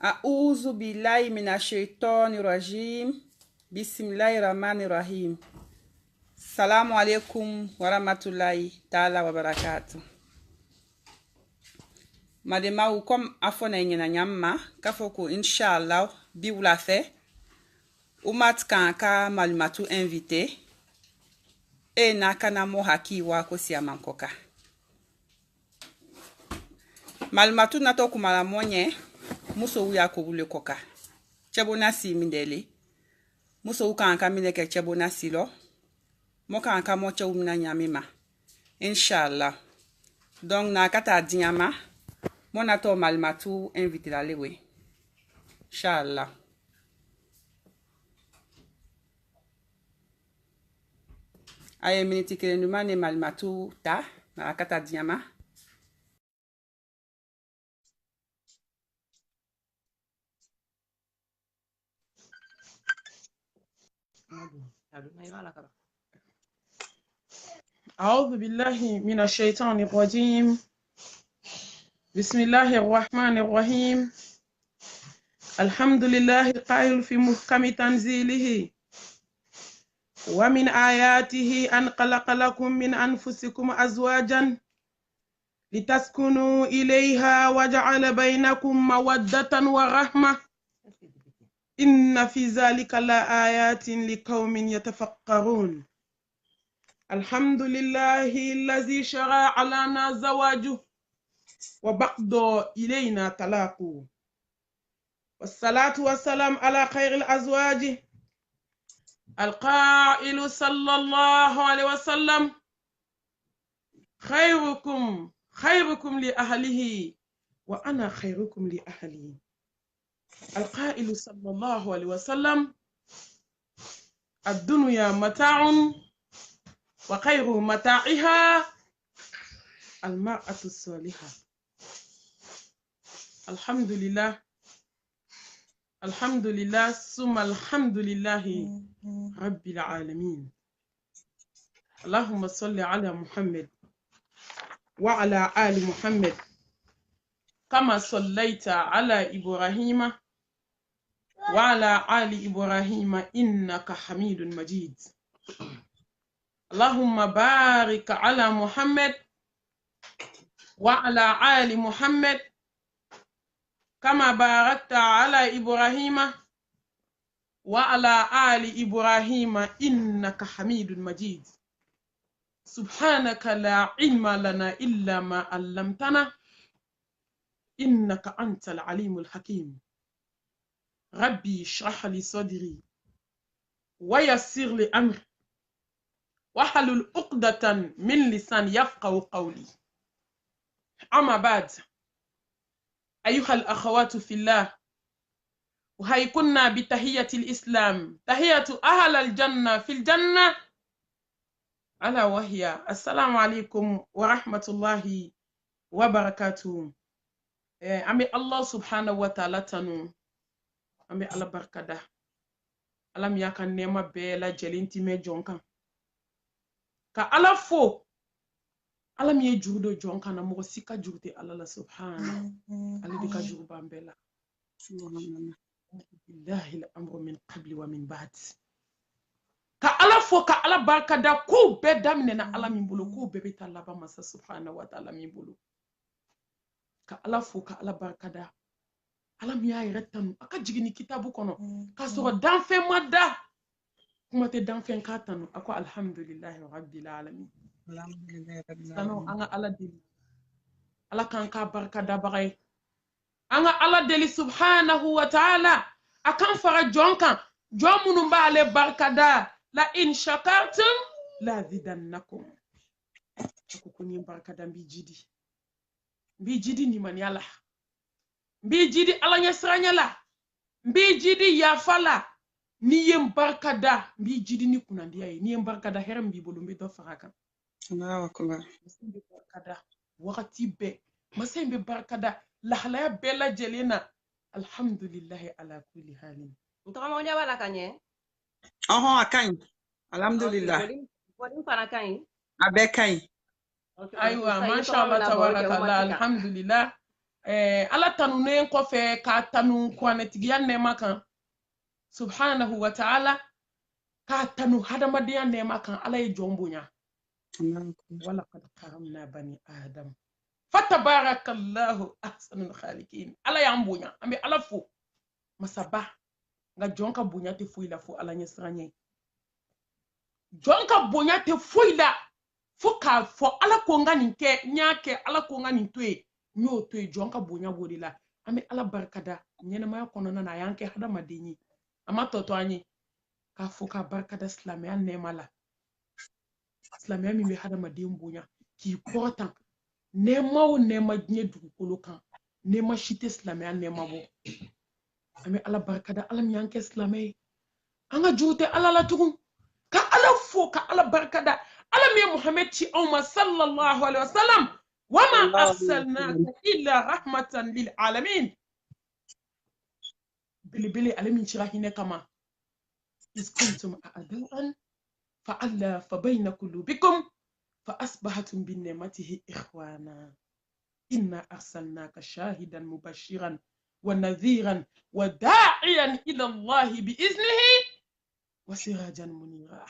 A'udzu billahi minasyaitonir rajim. Bismillahirrahmanirrahim. Salamu alaikum warahmatullahi ta'ala wabarakatuh. Madema ou comme afona nyina nyamma kafoko inshallah bi wula fe umat kanka malumatu invité e na kana mo haki wa ko siaman koka malumatu na to kumala monye muso uya ko wule koka chebo na si mindele muso kanka mineke chebo na silo mo kanka mo chewu na nyamima inshallah donc na kata diama mon ato malumatu invité la lewe inshallah. Aye miniti kele numane malumatu ta na kata diama. أعوذ بالله من الشيطان الرجيم. بسم الله الرحمن الرحيم. الحمد لله القائل في محكم تنزيله ومن آياته أن خلق لكم من أنفسكم أزواجا لتسكنوا إليها وجعل بينكم مودة ورحمة إن في ذلك لآيات لقوم يتفكرون. الحمد لله الذي شرع لنا زواجه وبعد إلينا طلاقه، والصلاة والسلام على خير الأزواج القائل صلى الله عليه وسلم خيركم لأهله وأنا خيركم لأهلي. القائل صلى الله عليه وسلم الدنيا متاع وخير متاعها المرأة الصالحة. الحمد لله ثم الحمد لله رب العالمين. اللهم صل على محمد وعلى آل محمد كما صليت على إبراهيم وعلى آل إبراهيم إنك حميد مجيد. اللهم بارك على محمد وعلى آل محمد كما باركت على إبراهيم وعلى آل إبراهيم إنك حميد مجيد. سبحانك لا علم لنا إلا ما علمتنا إنك أنت العليم الحكيم. ربي اشرح لي صدري ويسر لي أمري واحلل عقدة من لساني يفقهوا قولي. أما بعد، أيها الأخوات في الله، وهي كنا بتحية الإسلام، تحية أهل الجنة في الجنة، ألا وهي السلام عليكم ورحمة الله وبركاته. أمي الله سبحانه وتعالى تنو أمي الله بركة ألم يكن نعمة بلا جلنتي مجونكا كألا فو ألم يجودو جونكا نموسيكا جوتي الله سبحانه ألي ديكا جوبان بلا بالله الأمر من قبل ومن بعد. كألا فو كألا بركة كو بدامنا ألا من بلو كو ببيت الله بمسا سبحانه وتعالى من بلو كألا فو كألا بركة alam ya iretan aka jigini kitabu kono kasoro danfe madda kuma te danfe katanu ako alhamdulillahi rabbil alamin. Sano anga ala deli ala kanka barka da bagay anga ala deli subhanahu wa ta'ala akan fara jonkan jomunu mbale barka da la in shakartum la zidannakum ako kunyi barka da mbi jidi ni man yalla mbi jidi ala nyasranya la mbi jidi yafala ni yem barkada mbi jidi ni kunandiya ye ni yem barkada herem mbi bolu mbi do faraka Allahu akbar. mbi barkada wakati be masembe barkada lahlaya bela jelena alhamdulillah ala kulli halin. Ntoma moja wala kanye? Akan. Alhamdulillah. Wadi para kanye? Abe kan. Aywa masha Allah tabarakallah alhamdulillah. ala tanunen kɔfɛ ka tanu kuranɛtigiya nɛɛma kan subhanahu wa ta'ala ka tanu hadamadenya nɛɛma kan ala ye jɔn bonya walaqad karamna bani adam fatabarakallahu ahsanul khaliqin ala y'an bonya an bɛ ala fo masaba nka jɔn ka bonya tɛ foyi la fo ala ɲɛ siran ɲɛ jɔn ka bonya tɛ foyi la fo k'a fɔ ala ko n ka nin kɛ n y'a kɛ ala ko n ka nin to yen n y'o to yen jɔn ka bonya b'o de la an bɛ ala barikada ɲɛnɛmaya kɔnɔna na a y'an kɛ hadamaden ye a ma tɔ to an ye k'a fɔ k'a barikada silamɛya nɛɛma la silamɛya min bɛ hadamaden bonya k'i kɔrɔtan nɛɛma o nɛɛma diɲɛ dugukolo kan nɛɛma si tɛ silamɛya nɛɛma bɔ an bɛ ala barikada ala min y'an kɛ silamɛ ye an ka jugu tɛ ala la tugun ka ala fo ka ala barikada ala min ye muhammed ci anw ma sallallahu alaihi wasallam wama arsalnaka illa rahmatan lil alamin belebele ale min cira hinɛ kama is kuntum a'da'an fa'alafa bayna qulubikum fa asbahatum bi ni'matihi ikhwana inna arsalnaka shahidan mubashiran wa nadhiran wa da'iyan ila Allah bi iznihi wa sirajan munira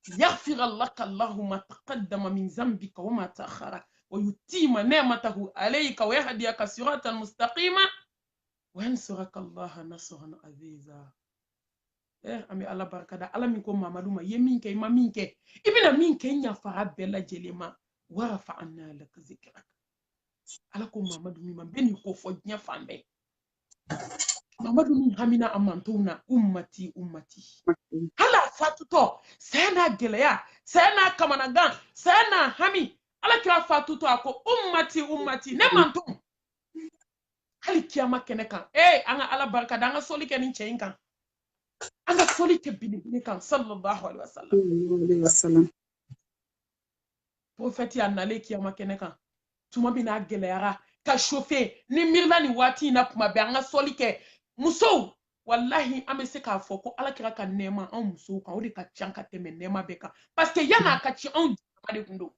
يغفر لك الله ما تقدم من ذنبك وما تأخر ويتم نعمته عليك ويهديك صراطا مستقيما وينصرك الله نصرا عزيزا ami ala barkada ala min ko mamadu ma ye min kɛ ma min kɛ i bɛna min kɛ ɲa fara bɛɛ lajɛlen ma warafa anna laka zikrak ala ko mamadu min ma bɛ nin ko fɔ diɲɛ fan bɛɛ mamadu min hamina a mantow na ummati hala fatutɔ saya n'a gɛlɛya saya n'a kamanagan saya n'a hami ala kira fatutɔ a ko ummati ne mantow hali kiyama kɛnɛ kan an ka ala barkada an ka soli kɛ nin cɛ in kan an ka soli kɛ belebele kan sallallahu alaihi wasallam prophète ya nale kiyama kɛnɛ kan tuma min n'a gɛlɛyara ka chauffer ni mirila ni waati in na kuma bɛɛ an ka soli kɛ musow wallahi an bɛ se k'a fɔ ko ala kira ka nɛɛma anw musow kan o de ka ca ka tɛmɛ nɛɛma bɛɛ kan parce que yan'a ka ci anw jama de kun don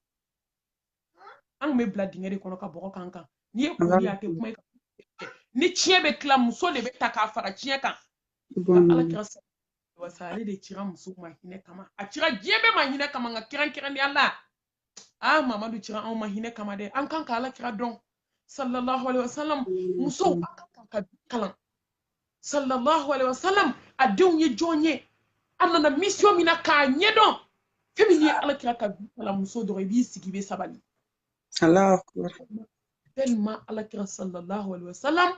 an kun bɛ bila dingɛ de kɔnɔ ka bɔgɔ kan kan n'i ye kuli a tɛ kuma ni tiɲɛ bɛ tila muso de bɛ ta k'a fara tiɲɛ kan ala kira wasa ale de cira muso ma hinɛ kama a cira diɲɛ bɛɛ ma hinɛ kama nka kɛrɛnkɛrɛnnenya la mamadu cira anw ma hinɛ kama dɛ an kan ka ala kira dɔn sallallahu alaihi wasallam musow an kan ka kalan sallallahu alaihi wasallam a denw ye jɔn ye a nana mission min na k'a ɲɛdɔn fɛn min ye ala kira ka kalan muso dɔrɔn i b'i sigi i bɛ sabali Allahu akbar tellement ala kira sallallahu alaihi wasallam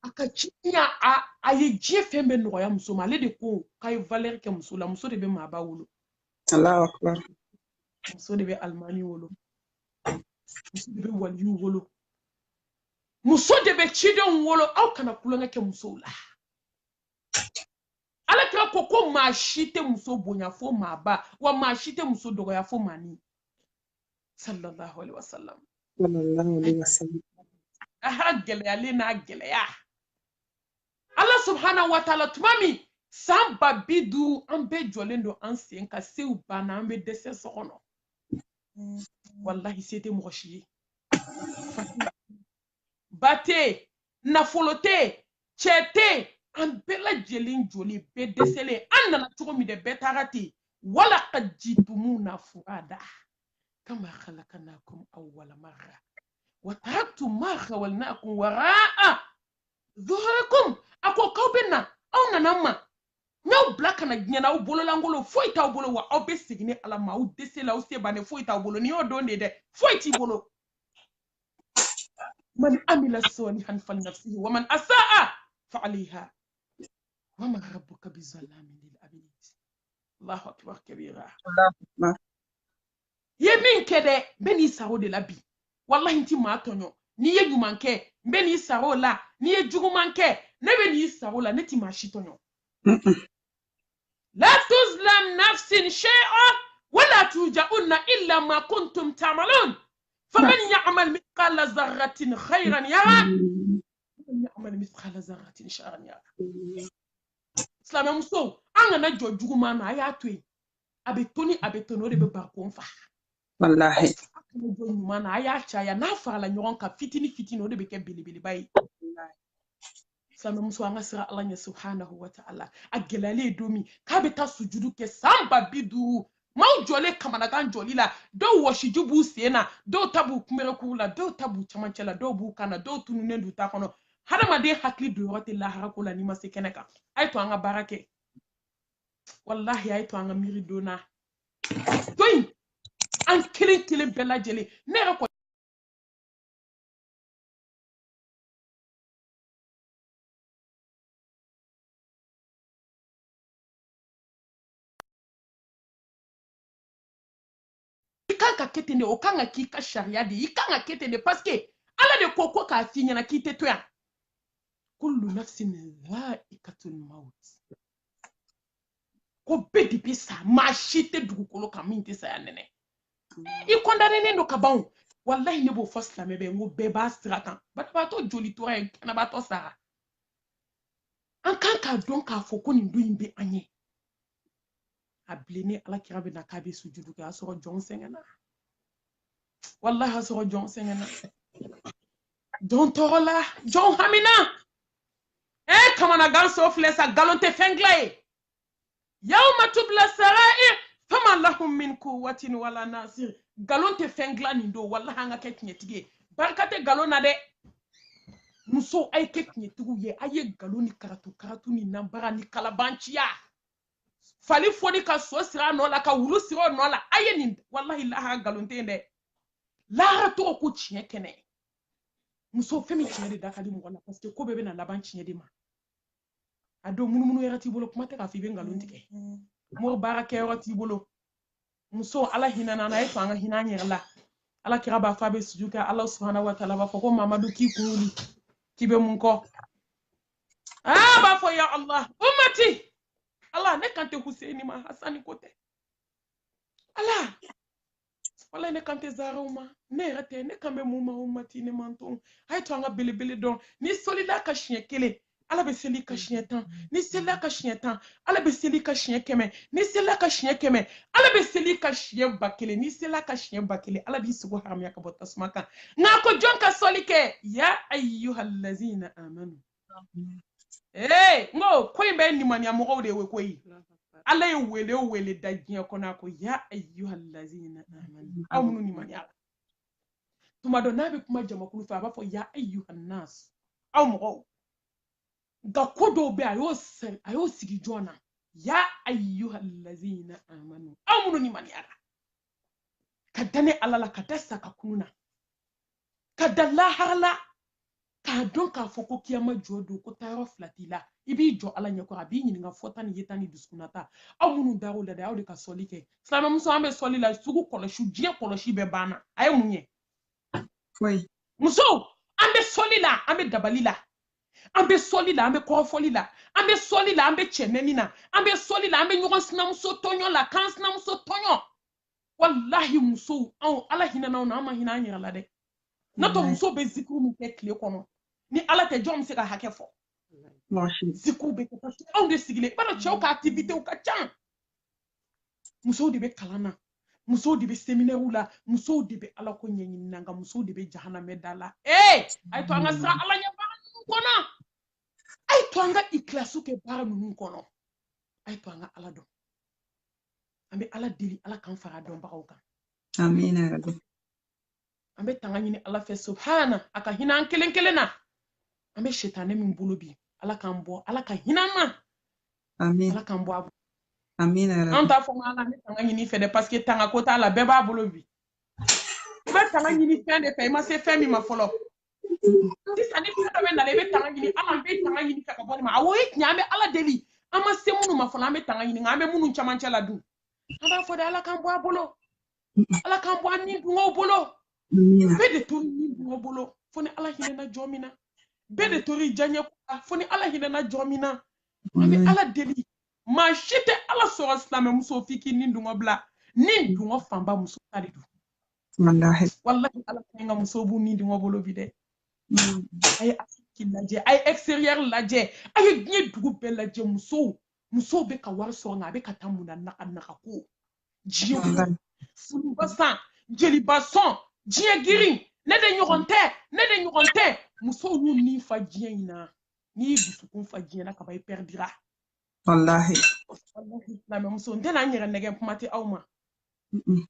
a ka ciɲa a ye diɲɛ fɛn bɛɛ nɔgɔya muso ma ale de ko k'a ye valeur kɛ muso la muso de bɛ maaba wolo Allahu akbar muso de bɛ alimami wolo muso de bɛ waliyu wolo muso de bɛ cidenw wolo aw kana kulonkɛ kɛ musow la ala kira ko maa si tɛ muso bonya fo maaba wa maa si tɛ muso dɔgɔya fo maani sallallahu alaihi wasallam aha gɛlɛyalen n'a gɛlɛya ala subhanahu wa ta'ala tuma min san 50 an bɛɛ jɔlen don an sen ka sew banna an bɛ dɛsɛ so kɔnɔ wallahi se tɛ mɔgɔ si ye ba tɛ nafolo tɛ cɛ tɛ an bɛɛ lajɛlen joli bɛɛ dɛsɛlen an nana cogo min dɛ bɛɛ taara ten wala ka jitumuna furada kama khalaqnakum awwala marra wa taraktum ma khawalnakum wara'a zuhurikum ako k'aw bɛ na aw nana ma n'aw bila kana diɲɛ na aw bololankolo foyi t'aw bolo wa aw bɛ segin ni ala ma aw dɛsɛ la aw se bannen foyi t'aw bolo ni y'o don de dɛ foyi t'i bolo man amila salihan falinafsihi wa man asa'a fa alayha wa ma rabbuka bizallamin lil abid Allahu akbar kabira ye min kɛ dɛ bɛ n'i saro de la bi wallahi ti maa tɔɲɔ n'i ye ɲuman kɛ n bɛ n'i saro la n'i ye juguman kɛ ne bɛ n'i saro la ne ti maa si tɔɲɔ la tuzlam nafsin shay'an wala tuja'unna illa ma kuntum ta'malun faman ya'mal mithqala dharratin khayran yara waman ya'mal mithqala dharratin sharran yara silamɛ muso an kana jɔ juguman na a y'a to yen a bɛ to ni a bɛ to o de bɛ barikon fa wallahi ɲuman a y'a caya n'a farala ɲɔgɔn kan fitini o de bɛ kɛ belebeleba ye silamɛmuso an ka sira ala ɲɛ subhanahu wa ta'ala a gɛlɛyalen don min k'a bɛ taa sujudu kɛ san 50 maaw jɔlen kamanagan jɔli la dɔw wɔsiju b'u sen na dɔw ta b'u kunbɛrɛkuru la dɔw ta b'u camancɛ la dɔw b'u kan na dɔw tununnen d'u ta kɔnɔ hadamaden hakili don yɔrɔ tɛ lahara ko la n'i ma se kɛnɛ kan a ye to an ka baara kɛ wallahi a ye to an ka miiri donna to in an kelen kelen bɛɛ lajɛlen ne yɛrɛ kan ka kɛ ten de o kan ka k'i ka sariya de i kan ka kɛ ten de parce que ala de ko k'a f'i ɲɛna k'i tɛ to yan kullu nafsin dha'iqatul maut ko bɛɛ de bɛ sa maa si tɛ dugukolo kan min tɛ saya nɛnɛ i kɔndanen don ka ban wallahi ne b'o fɔ silamɛ bɛɛ n ko bɛɛ b'a sira kan banabaatɔ joli tora yen kɛnɛbaatɔ sara an kan k'a dɔn k'a fɔ ko nin don in bɛ an ye a bilennen alakira bɛ na k'a bɛ sujudu kɛ a sɔrɔ jɔn sɛgɛnna wallahi a sɔrɔ jɔn sɛgɛnna jɔn tɔɔrɔ la jɔn hamina kamanagan so filɛ sa nkalon tɛ fɛn dilan ye yawma tubla sara'ir fama lahum min quwwatin wala nasir nkalon tɛ fɛn dilan nin don wallahi an ka kɛ tiɲɛtigi ye barika tɛ nkalon na dɛ muso a ye kɛ tiɲɛtigiw ye a ye nkalon ni karatu ni nanbara ni kalabanciya fali fɔli ka so sira nɔ la ka wulu sira nɔ la a ye nin wallahi lahara nkalon tɛ yen dɛ lahara tɔgɔ ko tiɲɛ kɛnɛ muso fɛn min tiɲɛ de da ka di mɔgɔ la parce que ko bɛɛ bɛna laban tiɲɛ de ma a don munumunu yɛrɛ t'i bolo kuma tɛ k'a fɔ i bɛ nkalon tigɛ mɔgɔ baara kɛ yɔrɔ t'i bolo muso ala hinɛ na a ye to an ka hinɛ an yɛrɛ la ala kira b'a fɔ a bɛ suju kɛ ala subhanahu wa ta'ala b'a fɔ ko mamadu k'i kun wuli k'i bɛ mun kɔ b'a fɔ ya allah ummati ala ne kan tɛ Hussein ma Hasani ko tɛ ala wala ne kan tɛ Zaraw ma ne yɛrɛ tɛ ne kan bɛ mun ma ummati ne man to a ye to an ka belebele dɔn ni solila ka siɲɛ 1 ala bɛ seli ka siɲɛ 10 ni selila ka siɲɛ 10 ala bɛ seli ka siɲɛ 100 ni selila ka siɲɛ 100 ala bɛ seli ka siɲɛ 1000 ni selila ka siɲɛ 1000 ala b'i sogo haramiya ka bɔ tasuma kan nka ko jɔn ka sɔli kɛ ya ayyuhallazina amanu ngo ko in bɛ nimaniya mɔgɔw de ye koyi ala ye wele da diɲɛ kɔnɔ a ko ya ayyuhallazina amanu aw minnu nimaniya la tuma dɔ n'a bɛ kuma jamakulu fɛ a b'a fɔ ya ayyuhannas aw mɔgɔw nka ko dɔw bɛ a y'o sigi jɔn na ya ayyuhallazina amanu aw minnu nimaniya la ka da ne ala la ka da saka kun na ka da lahara la k'a dɔn k'a fɔ ko kiyama jɔ don ko taayɔrɔ fila t'i la i b'i jɔ ala ɲɛkɔrɔ a b'i ɲininka fɔta ni yeta ni dusukunata aw minnu dar'o la dɛ aw de ka sɔli kɛ silamɛmuso an bɛ sɔli la sugu kɔlɔsi diɲɛ kɔlɔsi bɛɛ banna a ye mun ye musow an bɛ sɔli la an bɛ dabali la an bɛ sɔli la an bɛ kɔrɔfɔli la an bɛ sɔli la an bɛ cɛnɛni na an bɛ sɔli la an bɛ ɲɔgɔn sinamuso tɔɲɔ la k'an sinamuso tɔɲɔ wallahi musow anw ala hinɛ n'anw na an ma hinɛ an yɛrɛ la dɛ n'o tɛ muso bɛ zikiri min kɛ tile kɔnɔ ni ala tɛ jɔn bɛ se ka hakɛ fɔ zikiriw bɛ kɛ parce que anw de sigilen i b'a dɔn cɛw ka activitew ka ca musow de bɛ kalan na musow de bɛ séminaire la musow de bɛ ala ko ɲɛɲini na nka musow de bɛ jahanamɛ da la a ye to an ka sira ala ɲɛ baara ninnu kɔnɔ a ye to an ka ikilasiw kɛ baara ninnu kɔnɔ a ye to an ka ala dɔn an bɛ ala deli ala k'an fara dɔnbagaw kan amina an bɛ tanga ɲini ala fɛ subhana a ka hinɛ an kelen kelen na an bɛ sitanɛ min bolo bi ala k'an bɔ ala ka hinɛ an ma ala k'an bɔ a bolo an t'a fɔ ala ne tanga ɲini fɛ dɛ parce que tanga ko t'a la bɛɛ b'a bolo bi i bɛ tanga ɲini fɛn de fɛ i ma se fɛn min ma fɔlɔ sisan ni fɛn dɔ bɛ nana i bɛ tanga ɲini ala bɛ tanga ɲini fɛ ka bɔ nin ma awɔ o ye tiɲɛ an bɛ ala deli an ma se minnu ma fɔlɔ an bɛ tanga ɲini nka an bɛ minnu camancɛ la dun an b'a fɔ de ala k'an bɔ a bolo ala k'an bɔ an ni dungaw bolo bɛɛ de tori ni dungaw bolo fo ni ala hinɛna jɔn min na bɛɛ de tori diyaɲɛ fo ni ala hinɛna jɔn min na an bɛ ala deli maa si tɛ ala sɔrɔ silamɛmuso f'i k'i ni dungaw bila ni dungaw fanba muso ta de don wallahi ala ka nka muso b'u ni dungaw bolo bi dɛ a ye afiriki lajɛ a ye extérieur lajɛ a ye diɲɛ dugu bɛɛ lajɛ musow bɛ ka wari sɔrɔ nka a bɛ ka taa mun na naga ko diɲɛ furuba san jeliba sɔn diɲɛ girin ne de ɲɔgɔn tɛ musow y'u ni fa diɲɛ in na n'i dusukun fa diɲɛ na kaba i perdira wallahi muso n tɛna n yɛrɛ nɛgɛ kuma tɛ aw ma n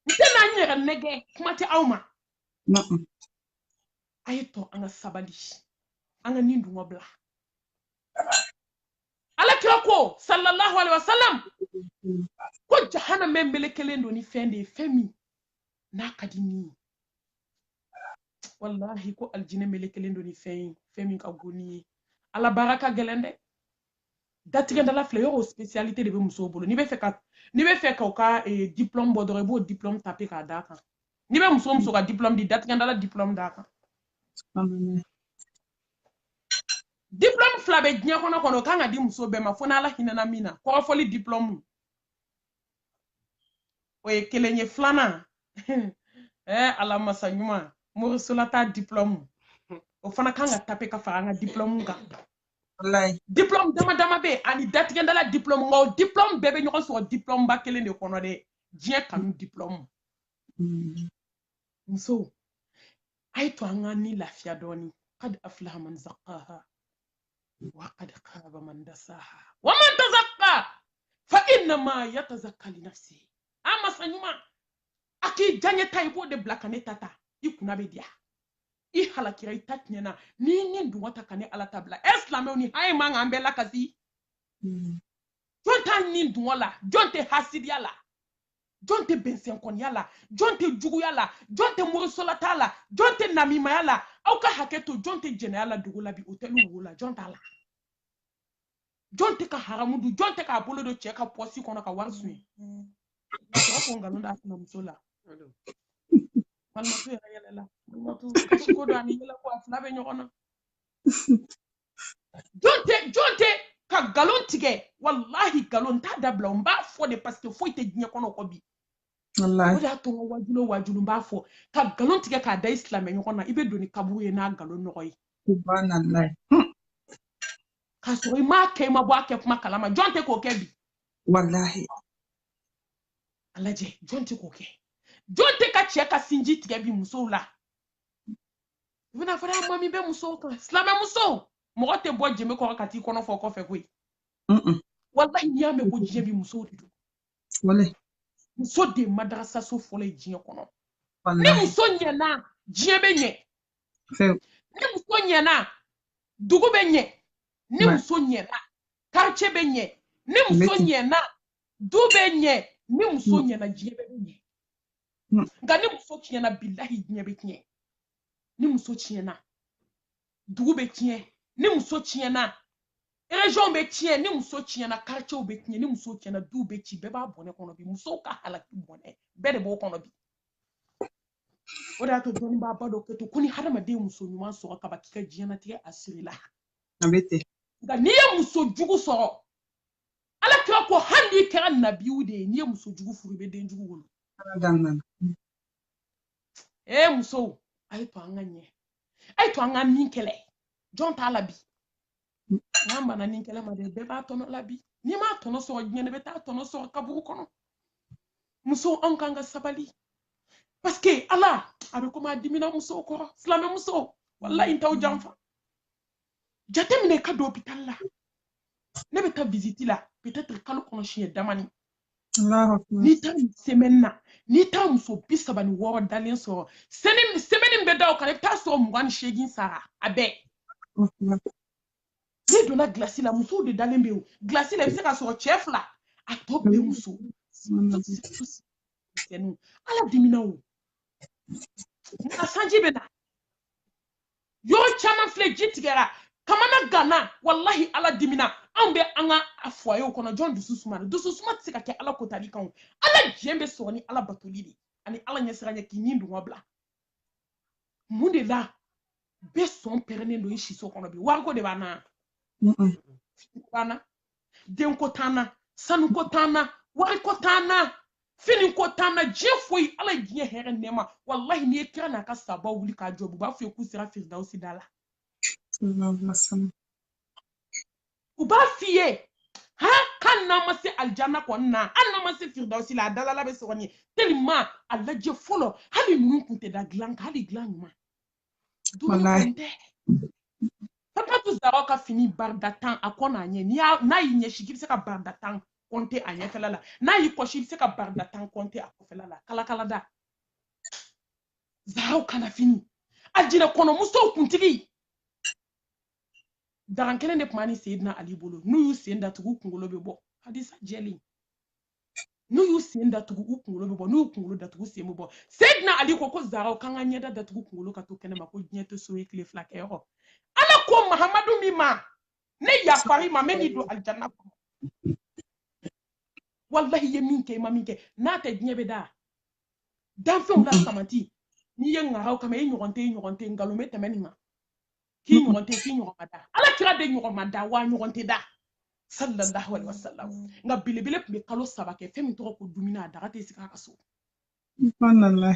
tɛna n yɛrɛ nɛgɛ kuma tɛ aw ma a ye to an ka sabali an ka nin dungɔ bila alakira ko sallallahu alaihi wasallam ko jahanama melekelen don ni fɛn de ye fɛn min n'a ka di ni wallahi ko aljinɛ melekelen don ni fɛn min ka go ni ye ala baara ka gɛlɛn dɛ datigɛndala filɛ yɔrɔ spécialité de bɛ musow bolo n'i bɛ fɛ ka u ka diplôme bɔ dɔrɔn i b'o diplôme taper k'a d'a kan n'i bɛ muso ka diplôme di datigɛndala diplôme d'a kan diplôme fila bɛ diɲɛ kɔnɔ o kan ka di muso bɛɛ ma fo n'ala hinɛna min na kɔrɔfɔli diplôme o ye kelen ye filanan ala masa ɲuman morisolata diplôme o fana kan ka taper ka fara an ka diplôme kan diplôme dama bɛ ani datigɛndala diplôme nka o diplôme bɛɛ bɛ ɲɔgɔn sɔrɔ diplôme ba kelen de kɔnɔ dɛ diɲɛ kanu diplôme muso a ye to an ka ni lafiya dɔɔni qad aflaha man zaqqaha wa qad khaba man dasaha wa man tazakka fa innama yatazakka li nafsihi a masa ɲuman a k'i diyaɲɛ ta i b'o de bila ka ne ta i kunna bɛ diya i halakira i ta tiɲɛna ni ni dungɔ ta ka ne ala ta bila silamɛw ni haye man kan an bɛɛ lakasi jɔn t'a ni dungɔ la jɔn tɛ hasidiya la jɔn tɛ bɛnsɛnkɔniya la jɔn tɛ juguya la jɔn tɛ morisolata la jɔn tɛ namimaya la aw ka hakɛ to jɔn tɛ jɛnɛya la dugu la bi o tɛ wo la jɔn t'a la jɔn tɛ ka haramu dun jɔn tɛ k'a bolo don cɛ ka pɔsi kɔnɔ ka wari suɲɛ sɔrɔ ko nkalon da sinamuso la malimatu yɛrɛ yɛlɛla malimatu ko don ani yɛlɛ ko a fila bɛ ɲɔgɔn na jɔn tɛ ka nkalon tigɛ wallahi nkalon t'a dabila n b'a fɔ de parce que foyi tɛ diɲɛ kɔnɔ kɔ bi o de y'a to n ka wajulu n b'a fɔ ka nkalon tigɛ k'a da i silamɛ ɲɔgɔn na i bɛ don ni kaburu ye n'a nkalon nɔgɔ ye k'a sɔrɔ i m'a kɛ i ma bɔ a kɛ kuma kalama jɔn tɛ k'o kɛ bi wallahi a lajɛ jɔn tɛ k'o kɛ jɔn tɛ ka cɛ ka sinji tigɛ bi musow la i bɛna fɔ a mami bɛ musow kan silamɛ musow mɔgɔ tɛ bɔ jɛmɛ kɔrɔ ka t'i kɔnɔ fɔ kɔfɛ koyi wallahi n'i y'a mɛn ko diɲɛ bi musow de don muso de madarasa so fɔlɔ ye diɲɛ kɔnɔ ni muso ɲɛna diɲɛ bɛ ɲɛ ni muso ɲɛna dugu bɛ ɲɛ ni muso ɲɛna quartier bɛ ɲɛ ni muso ɲɛna du bɛ ɲɛ ni muso ɲɛna diɲɛ bɛ ɲɛ nka ni muso tiɲɛna billahi diɲɛ bɛ tiɲɛ ni muso tiɲɛna dugu bɛ tiɲɛ ni muso tiɲɛna région bɛ tiɲɛ ni muso tiɲɛna quartier bɛ tiɲɛ ni muso tiɲɛna du bɛ ci bɛɛ b'a bɔnɛ kɔnɔ bi musow ka halaki bɔnɛ bɛɛ de b'o kɔnɔ bi o de y'a to dɔnnibaa ba dɔ kɛ to ko ni hadamaden muso ɲuman sɔrɔ kaba k'i ka diɲɛnatigɛ a siri la nka n'i ye muso jugu sɔrɔ ala kira ko hali n'i kɛra nabiw de ye n'i ye muso jugu furu i bɛ den jugu wolo musow a ye to an ka ɲɛ a ye to an ka nin kɛlɛ jɔn t'a la bi n'an banna nin kɛlɛ ma dɛ bɛɛ b'a tɔnɔ la bi n'i m'a tɔnɔ sɔrɔ diɲɛ na i bɛ taa tɔnɔ sɔrɔ kaburu kɔnɔ musow anw kan ka sabali parce que ala a bɛ komi a dimina musow kɔrɔ silamɛ musow wallahi n t'aw janfa jateminɛ i ka don hôpital la ne bɛ taa visite la peut-être kalo kɔnɔ siɲɛ damani n'i taara semaine na n'i taara muso 36 dalen sɔrɔ semaine bɛ da o kan i bɛ taa sɔrɔ 28 sara a bɛɛ n'i donna glace la musow de dalen bɛ yen glace la i bɛ se ka sɔrɔ cɛ 2 a tɔ bɛɛ muso ala dimina o nka sanji bɛ na yɔrɔ caman filɛ ji tigɛra kamana gana wallahi ala dimina anw bɛ an ka foyer kɔnɔ jɔn dusu suma dusu suma tɛ se ka kɛ ala kotali kan ala diɲɛ bɛ sɔrɔ ni ala batoli de ani ala ɲɛsiranya k'i ni dungɔ bila mun de la bɛɛ sɔn pɛrɛnnen don i siso kɔnɔ bi wariko de b'an na denko t'an na sanuko t'an na wariko t'an na finiko t'an na diɲɛ foyi ala ye diɲɛ hɛrɛ nɛɛma wallahi n'i ye kira n'a ka saba wuli k'a jɔ u b'a fɔ k'u sera firidausi da la u b'a f'i ye ha kan na ma se aljanna ko na an na ma se firdausi la dalala be sogoni tellement alla je folo hali nun kunte da glan hali glan ma dum kunte papa tu zaro ka fini bardatan akona nye ni na yi nye shiki se ka bardatan konte anye felala na yi ko shi se ka bardatan konte akofela kala kala da zaro kana fini aljina kono muso kuntigi daran kelen de kumani Seydina Ali bolo nu yu senda tugu kungolo be bo hadisa jeli nu yu senda tugu kungolo be bo nu kungolo da tugu semu bo Seydina Ali ko zaro kanga nyeda da tugu kungolo ka to kene ma ko nyeto so ekle flake yo ala ko Muhammadu mima ne ya fari ma meni do aljanna ko wallahi ye minke ma minke na te nyebe da dan fe la samanti ni ye ngaraw kama ye nyogonte ngalome temeni ma ki nyogonte ala kira de nyogomada wa nyogonte da sallallahu alaihi wasallam nga bilibile kumbe kalo sabake femi to ko dumina daga te sika kaso subhanallah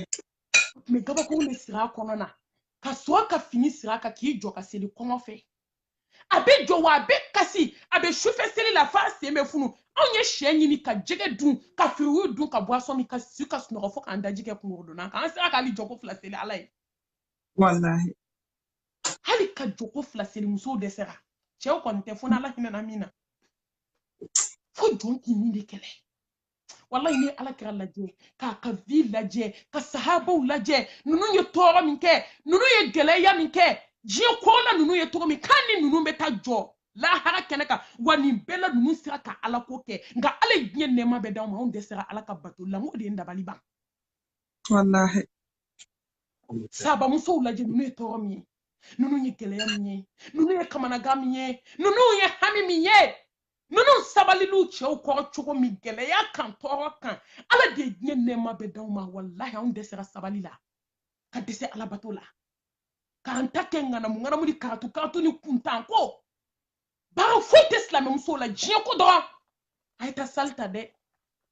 me gaba ko le sira kono na ka so ka fini sira ka ki jo ka seli kono fe abe jo wa be kasi abe chauffeur seli la fa se me funu onye shenyi ni ka jege dun ka firu dun ka boisson mi ka suka snoro fo kan daji ke kungodo na kan sira ka li jo ko fla seli alai wallahi hali ka jo ko fla seli muso de sera chew kon te fona la hina na mina fo jonki ni de kele wallahi ni ala kira laje ka vi laje ka sahabaw laje nunu ye toro min ke nunu ye geleya min ke je ko la nunu ye toro min kan ni nunu beta jo la hara keneka wani bela nunu sira ka ala ko ke nga ala gnye nema be daw ma on de sira ala ka bato la ngode ndabali ba wallahi saba muso laje nunu ye toro min nunu ye geleya min nunu ye kamana gam min nunu ye hami min nunu sabali lu chew ko chogo mi gele ya kan toro kan ala de gnye nema be daw ma wallahi on de sira sabali la ka dese ala bato la ka antake ngana mu ngana mu di karatu ni kuntan ko bara fote islam muso la jien ko do ay ta salta de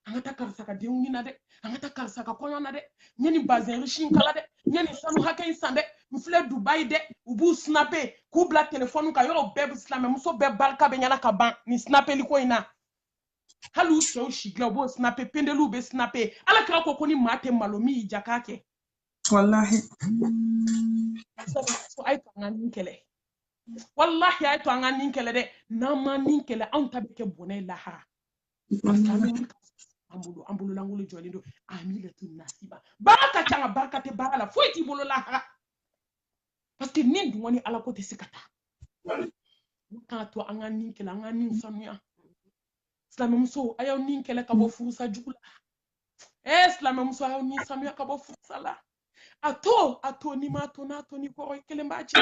angata karsa ka deuni na de angata karsa ka kono na de nyani bazen rishin kala de nyani sanu haken sande mfle Dubai de ubu snapper ku bla telephone ka yoro beb islam muso be barka be nyala ka ban ni snapper liko ina halu so shigla bo snapper pendelu be snapper ala kra ko koni mate malomi jakake wallahi so ay to ngani kele wallahi ay to ngani kele de na mani kele an tabike bonay lahara ambulu langulu jolindo amilatu nasiba baraka changa baraka te barala foiti bolo lahara parce que nin dungoni ala ko te sikata ka to ngani kele ngani sanuya islam muso ayaw nin kele ka bo furusa jugula islam muso ayaw nin sanuya ka bo furusa la ato ni ma to na to ni ko kele mbaji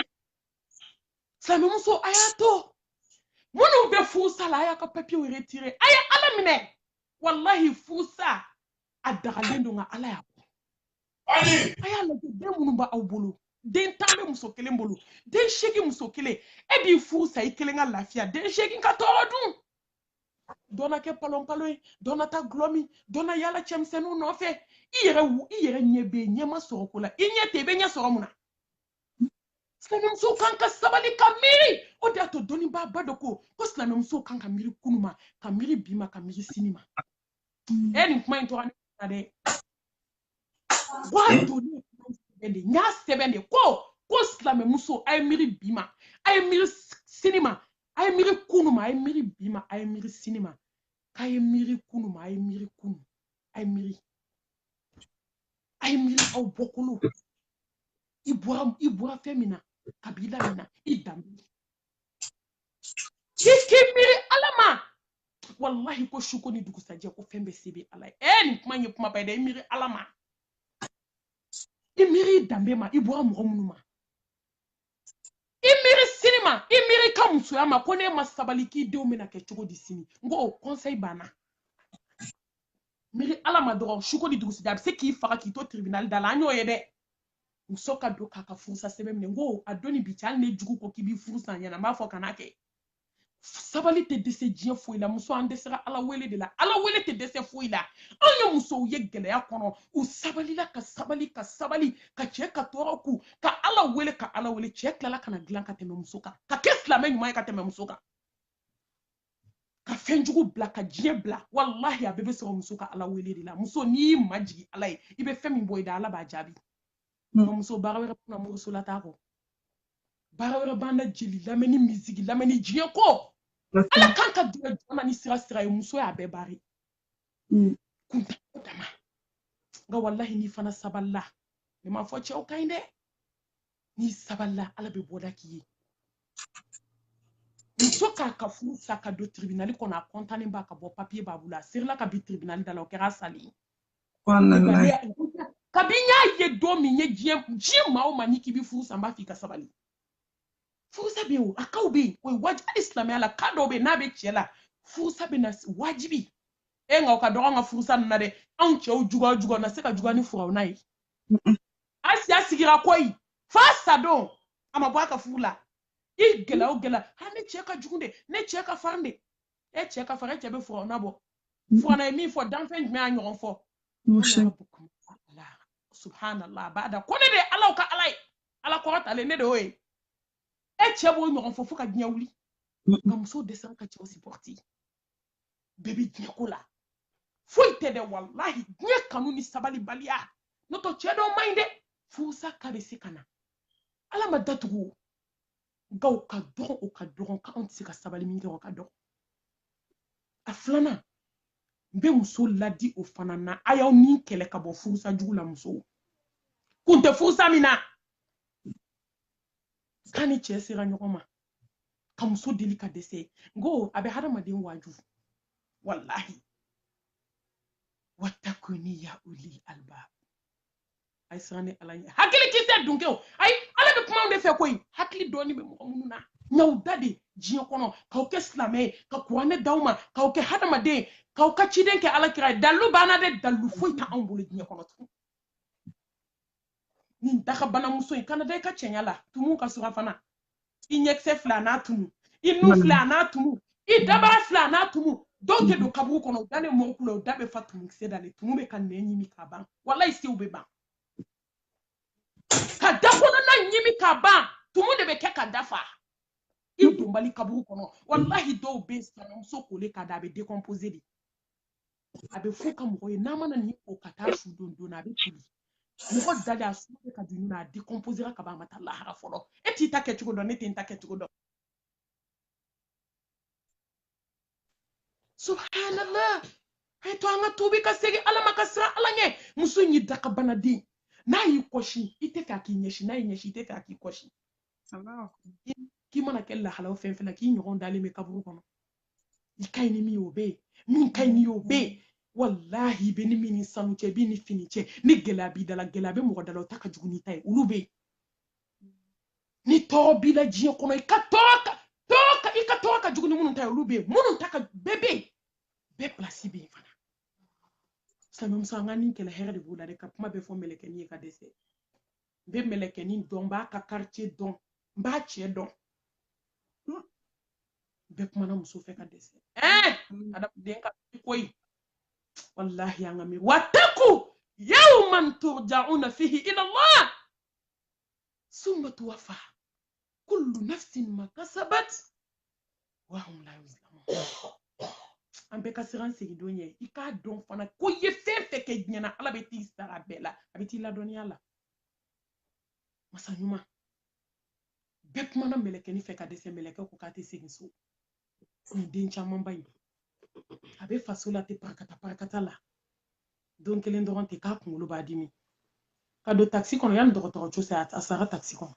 islam muso ayato munu be furusa la aya ka papier retirer aya ala mine wallahi furusa adagalendo nga ala ya aya la de munu ba awbulu den tambe muso kele mbulu den shegi muso kele e bi furusa ikele nga lafia den shegi ka torodun dona ke palon dona ta glomi dona yala chemsenu no fe iyere nyebe nyema sorokola inyete be nya soromuna Islam so kanka sabali kamiri o da to doni ba badoko ko Islam so kanka miri kunuma kamiri bima kamiri sinima eni kuma into ana de wa doni de nya sebende ko Islam so ay miri bima ay miri sinima ay miri kunuma ay miri bima ay miri sinima kay miri kunuma ay miri kunu ay miri au bokulu ibura femina kabila mina idambi kikimiri alama wallahi ko shuko ni dugu saje ko fembe sebe alai ni kuma nye kuma bayda imiri alama imiri dambe ma ibura mo munuma imiri sinima imiri kamsu ama ko ne masabaliki de omena ke chogo di sini ngo conseil bana miri alama do shuko ni dugu saje se ki faka ki to tribunal dala anyo yede musoka do kaka furusa sebe mne ngo adoni bichal ne jugu ko kibi furusa nyana ma fo kanake sabali te dese jien foila muso ande sera ala wele de la ala wele te dese foila anya muso ye gele ya kono u sabali la ka sabali ka che ka toroku ka ala wele che klala kana glan ka teme musoka ka kesla me nyuma ka teme musoka ka fenjugu bla ka diɲɛ bla wallahi a bɛɛ bɛ sɔrɔ muso ka ala wele de la muso n'i majigi ala ye i bɛ fɛn min bɔ i da ala b'a jaabi nka muso baara wɛrɛ kuna muso la t'a kɔ baara wɛrɛ b'an na jeli lamɛnni misigi lamɛnni diɲɛ ko ala kan ka dingɛ jɔn ni sira ye muso y'a bɛɛ baari kunta dama nka wallahi n'i fana sabalila ne ma fɔ cɛw ka ɲi dɛ n'i sabalila ala bɛ bɔda k'i ye muso k'a ka furu sa ka don tribunal kɔnɔ a kɔntannen b'a ka bɔ papier b'a bolo a serila ka bi tribunal da la o kɛra sali kabi n y'a ye don min ye diɲɛ maa o maa ni k'i bi furu sa n b'a f'i ka sabali furusa bɛ yen o a kaw bɛ yen o ye wajibi hali silamɛya la ka dɔw bɛ yen n'a bɛ cɛ la furusa bɛ na wajibi nka o ka dɔgɔ an ka furusa ninnu na dɛ anw cɛw juguya na se ka juguya ni furaw n'a ye Asiya sigira koyi fa sadon a ma bɔ a ka furu la i gɛlɛya o gɛlɛya ha ne cɛ ka jugu de ne cɛ ka farin de e cɛ ka farin e cɛ bɛ furaw na bɔ furana ye min fɔ danfɛn jumɛn y'a ɲɔgɔn fɔ subhanallah b'a da ko ne de ye alaw ka ala ye ala kɔrɔtalen ne de y'o ye e cɛ b'o ɲɔgɔn fɔ fo ka diɲɛ wuli nka muso dɛsɛra ka cɛw supporti bɛɛ bɛ diɲɛ ko la foyi tɛ dɛ wallahi diɲɛ kanu ni sabalibaliya n'o tɛ cɛ dɔw man ɲi dɛ furusa ka bɛ se ka na ala ma datugu nka o ka dɔgɔn k'anw tɛ se ka sabali min kɛ o ka dɔgɔn a filanan n bɛ muso ladi o fana na a y'aw ni kɛlɛ ka bɔ furusa jugu la musow kun tɛ furusa min na k'a ni cɛ sera ɲɔgɔn ma ka muso deli ka dɛsɛ ngo a bɛ hadamaden waju wallahi watakuni ya uli albab ay sirane ala ɲɛ hakili kisɛ dunke o ayi ala bɛ kuma de fɛ koyi hakili dɔɔni bɛ mɔgɔ minnu na n'aw da de diɲɛ kɔnɔ k'aw kɛ silamɛ ye ka kuranɛ d'aw ma k'aw kɛ hadamaden k'aw ka ciden kɛ ala kira ye dalu banna de dalu foyi ta anw bolo diɲɛ kɔnɔ tugun nin dakabanamuso in kana da i ka cɛnya la tumu ka sura fana i ɲɛkisɛ fila a n'a tumu i nu fila a n'a tumu i dabara fila a n'a tumu dɔw tɛ don kaburu kɔnɔ u dalen mɔgɔw kula u da bɛ fa tumu kisɛ dalen tumu bɛ ka nɛn ɲimi k'a ban walayi sew bɛ ban ka da kɔnɔna ɲimi k'a ban tumu de bɛ kɛ ka dafa i donbali kaburu kɔnɔ walahi dɔw bɛ sinamuso kole k'a da a bɛ décomposer de a bɛ fɔ ka mɔgɔ ye n'a mana ni o ka taa su don a bɛ toli mɔgɔ dalen a su bɛ ka dunni na a décomposera ka ban a ma taa lahara fɔlɔ e t'i ta kɛ cogo dɔn ne tɛ n ta kɛ cogo dɔn subhanallah ay to an ka tubi ka segin ala ma ka sira ala ɲɛ muso in y'i dakabanaden n'a y'i kɔsi i tɛ fɛ a k'i ɲɛsi n'a y'i ɲɛsi i tɛ fɛ a k'i kɔsi k'i mana kɛ lahalaw fɛn fɛn na k'i ɲɔgɔn dalen bɛ kaburu kɔnɔ i ka ɲi ni min ye o bɛ yen min ka ɲi ni o bɛ yen wallahi i bɛ ni min ni sanu cɛ i b'i ni fini cɛ ni gɛlɛya b'i da la gɛlɛya bɛ mɔgɔ da la o ta ka jugu n'i ta ye olu bɛ yen ni tɔɔrɔ b'i la diɲɛ kɔnɔ i ka tɔɔrɔ ka jugu ni minnu ta ye olu bɛ yen minnu ta ka bɛɛ bɛ yen bɛɛ pilasi bɛ yen fana silamɛmuso an ka nin kɛlɛ hɛrɛ de b'o la dɛ ka kuma bɛɛ fɔ mɛlɛkɛnin ye ka dɛsɛ n bɛ mɛlɛkɛnin dɔn n b'a ka quartier dɔn n b'a cɛ dɔn bɛɛ kumana muso fɛ ka dɛsɛ adamaden ka koyi wallahi an ka mɛn wattaqu yawman turja'una fihi ila Allah summa tuwaffa kullu nafsin ma kasabat wa hum la yuzlamun an bɛɛ ka siran segin don ye i k'a dɔn fana ko ye fɛn fɛn kɛ diɲɛ na ala bɛ t'i sara a bɛɛ la a bɛ t'i ladɔnniya la masa ɲuman bɛɛ kumana mɛlɛkɛnin fɛ ka dɛsɛ mɛlɛkɛ ko k'a tɛ segin so nin den camanba in a bɛ faso la ten parakata la don kelen dɔrɔn tɛ k'a kunkolo b'a dimi ka don taxi kɔnɔ yanni dɔgɔtɔrɔso se a sara taxi kɔnɔ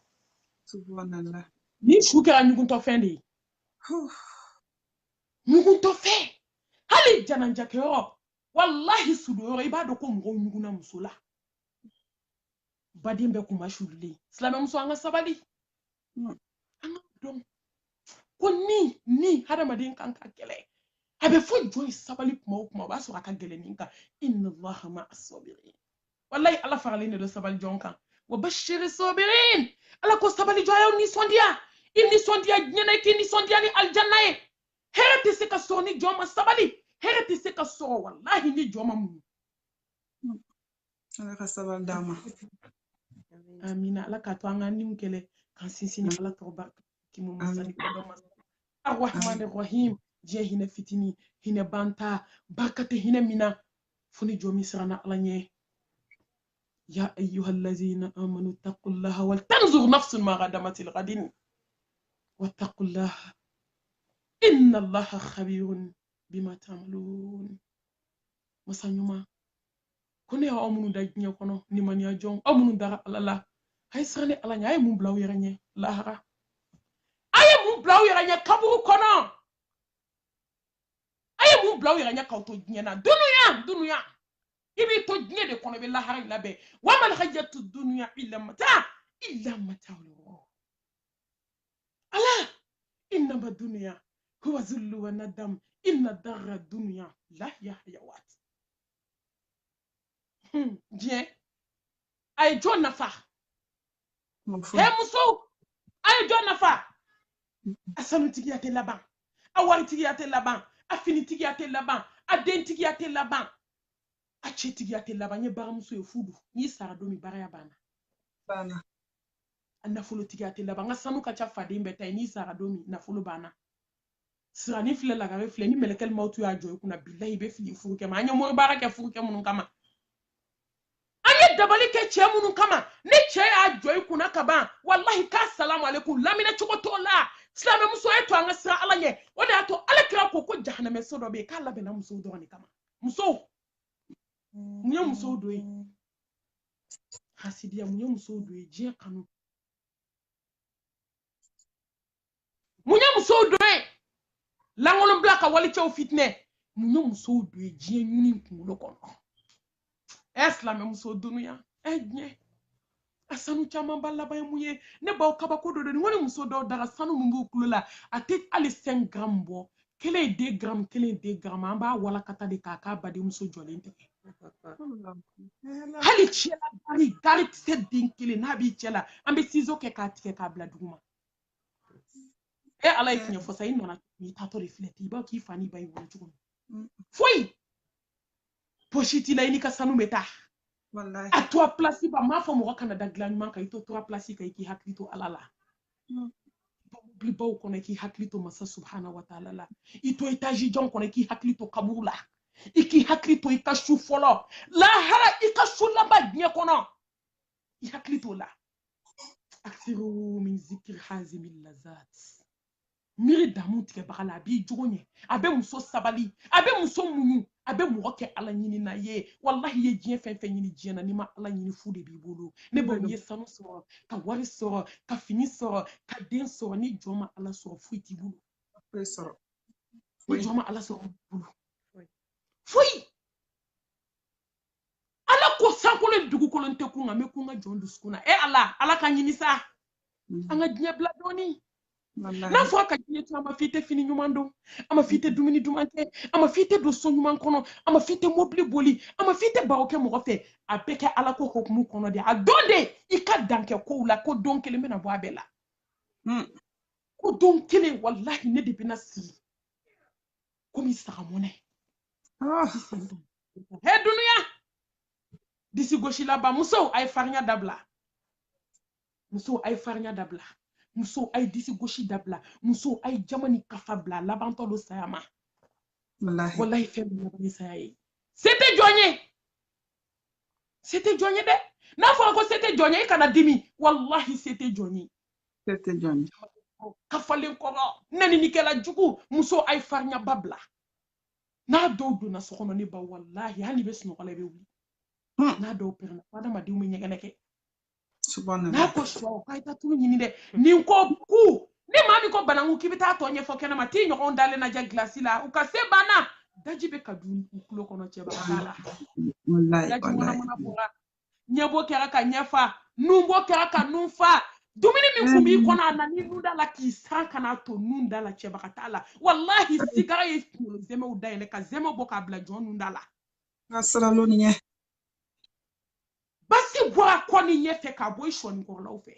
subhanallah ni su kɛra ɲuguntɔfɛn de ye ɲuguntɔfɛn hali janajakɛyɔrɔ wallahi sudoyɔrɔ i b'a dɔn ko mɔgɔw ɲuguna muso la baden bɛɛ kun ma surulen silamɛmuso an ka sabali an ka dɔn ko ni hadamaden kan ka kɛlɛ a bɛ fɔ jɔn ye sabali kuma o kuma o b'a sɔrɔ a ka gɛlɛn nin kan inna allaha ma'a sabirin wallahi ala faralen de don sabali jɔn kan wa bashiri sabirin ala ko sabali jɔn y'aw nisɔndiya i nisɔndiya diɲɛ na i k'i nisɔndiya ni aljanna ye hɛrɛ tɛ se ka sɔrɔ ni jɔn ma sabali hɛrɛ tɛ se ka sɔrɔ wallahi ni jɔn ma muɲu ala ka sabali d'an ma amina ala k'a to an ka niw kɛlɛ k'an sinsin ala tɔgɔ barika k'i mu masali ko dɔn masa arrahmanir rahim diɲɛ hinɛ fitini hinɛ banta barka tɛ hinɛ min na fo ni jɔn min siranna ala ɲɛ ya ayyuhallazina amanu taqullaha wal tanzur nafsun ma qaddamat lighadin wattaqullaha inna allaha khabirun bima ta'malun masa ɲuman ko ne y'aw minnu da diɲɛ kɔnɔ nimaniya jɔn aw minnu dara ala la a ye siran ni ala ɲɛ a ye mun bila aw yɛrɛ ɲɛ lahara a ye mun bila aw yɛrɛ ɲɛ kaburu kɔnɔ a ye mun bila aw yɛrɛ ɲɛ k'aw to diɲɛ na dunuya i b'i to diɲɛ de kɔnɔ i bɛ lahara in labɛn wa mal hayatu dunya illa mata ala innama dunya huwa zullu wa nadam inna darra dunya la hiya hayawat diɲɛ a ye jɔn nafa muso a ye jɔn nafa a sanutigiya tɛ laban a waritigiya tɛ laban a finitigiya tɛ laban a dentigiya tɛ laban a cɛtigiya tɛ laban n ye baramuso ye fudu n'i sara don min baraya banna a nafolotigiya tɛ laban n ka sanu ka ca faden bɛɛ ta ye n'i sara don min nafolo banna sirani filɛ lagare filɛ ni mɛlɛkɛli mawtu y'a jɔ i kunna bilahi i bɛ fili furukɛ ma an ye mori baara kɛ furukɛ minnu kama an ye dabali kɛ cɛ minnu kama ni cɛ y'a jɔ i kunna ka ban wallahi k'a salamu alaikum lamina cogo t'o la silamɛ muso ye to an ka siran ala ɲɛ o de y'a to ala kira ko jahanamɛ so dɔ bɛ yen k'a labɛnna musow dɔrɔn de kama musow mun ye musow don ye hasidiya mun ye musow don ye diɲɛ kanu mun ye musow don ye lankolon bila ka walicɛw fitinɛ mun ye musow don ye diɲɛ ɲini kunkolo kɔnɔ silamɛ muso dunuya diɲɛ a sanu caman ba laban ye mun ye ne baw kabako dɔ de ni muso dɔw daga sanu mun b'u kulo la a tɛ hali 5 grammes bɔ 1 2 grammes an b'a walakata de k'a badenmuso jɔlen tigɛ hali cɛla gari tɛ se den kelen n'a b'i cɛ la an bɛ ciseau kɛ k'a tigɛ k'a bila duguma ala ye tiɲɛ fɔ sa i nana i taatɔ de filɛ ten i b'a k'i fa n'i ba y'i wolo cogo min foyi posi t'i la i n'i ka sanu bɛ taa a to a place ba m'a fɔ mɔgɔ kana da dilan ɲuman kan i to a place kan i k'i hakili to ala la mobilibaw kɔnɔ i k'i hakili to masa subhana wa taala la i to étage jɔn kɔnɔ i k'i hakili to kaburu la i k'i hakili to i ka su fɔlɔ lahara i ka su laban diɲɛ kɔnɔ i hakili to la aksiru min zikri hazimi lazat miiri damu tigɛbaga la a b'i jogo ɲɛ a bɛ muso sabali a bɛ muso muɲu a bɛ mɔgɔ kɛ ala ɲini na ye wallahi i ye diɲɛ fɛn fɛn ɲini diɲɛ na n'i ma ala ɲini fu de b'i bolo ne baw ye sanu sɔrɔ ka wari sɔrɔ ka fini sɔrɔ ka den sɔrɔ ni jɔn ma ala sɔrɔ foyi t'i bolo ni jɔn ma ala sɔrɔ bolo foyi ala ko sankolo dugukolon tɛ kun nka n bɛ kun ka jɔn dusukun na ala ka ɲini sa an ka diɲɛ bila dɔɔni n'a fɔra ka diɲɛ to a ma f'i tɛ fini ɲuman don a ma f'i tɛ dumuni duman kɛ a ma f'i tɛ don so ɲuman kɔnɔ a ma f'i tɛ mobili boli a ma f'i tɛ baro kɛ mɔgɔ fɛ a bɛɛ kɛ ala ko hukumu kɔnɔ de a don de i ka dan kɛ kow la ko don kelen bɛna bɔ a bɛɛ la ko don kelen wallahi ne de bɛna sigi komi sagamɔnɛ dunuya disi gosi laban musow a ye farinya dabila musow a ye farinya dabila muso a ye disi gosi dabila muso a ye jama ni kafa bila labantɔ don saya ma wallahi fɛn bɛ laban ni saya ye se tɛ jɔn ye dɛ n'a fɔra ko se tɛ jɔn ye i kana dimi wallahi se tɛ jɔn ye kafalen kɔrɔ nɛninikɛla jugu muso a ye farinya ba bila n'a dɔw donna so kɔnɔ ne ba wallahi hali bɛ sunɔgɔ la i bɛ wuli n'a dɔw pɛrɛnna adamadenw bɛ ɲɛgɛnɛ kɛ n'a ko suwa k'a taa tulu ɲini dɛ nin ko ku ni maa min ko bananku k'i bɛ taa tɔ ɲɛfɔ kɛnɛma t'i ɲɔgɔn dalen lajɛ gilasi la u ka se banna daji bɛ ka dun u tulo kɔnɔ cɛba la daji mɔnamɔna bɔra ɲɛbo kɛra ka ɲɛfa nunbo kɛra ka nun fa dumuni min kun b'i kɔnɔ a na ni nun da la k'i san kana to nun da la cɛba t'a la wallahi sigara ye kunkolo zɛmɛw dayɛlɛ ka zɛmɛ bɔ k'a bila jɔn nun da la basi bɔra kɔ ni ɲɛfɛ k'a bɔ i sɔnikɔrɔlaw fɛ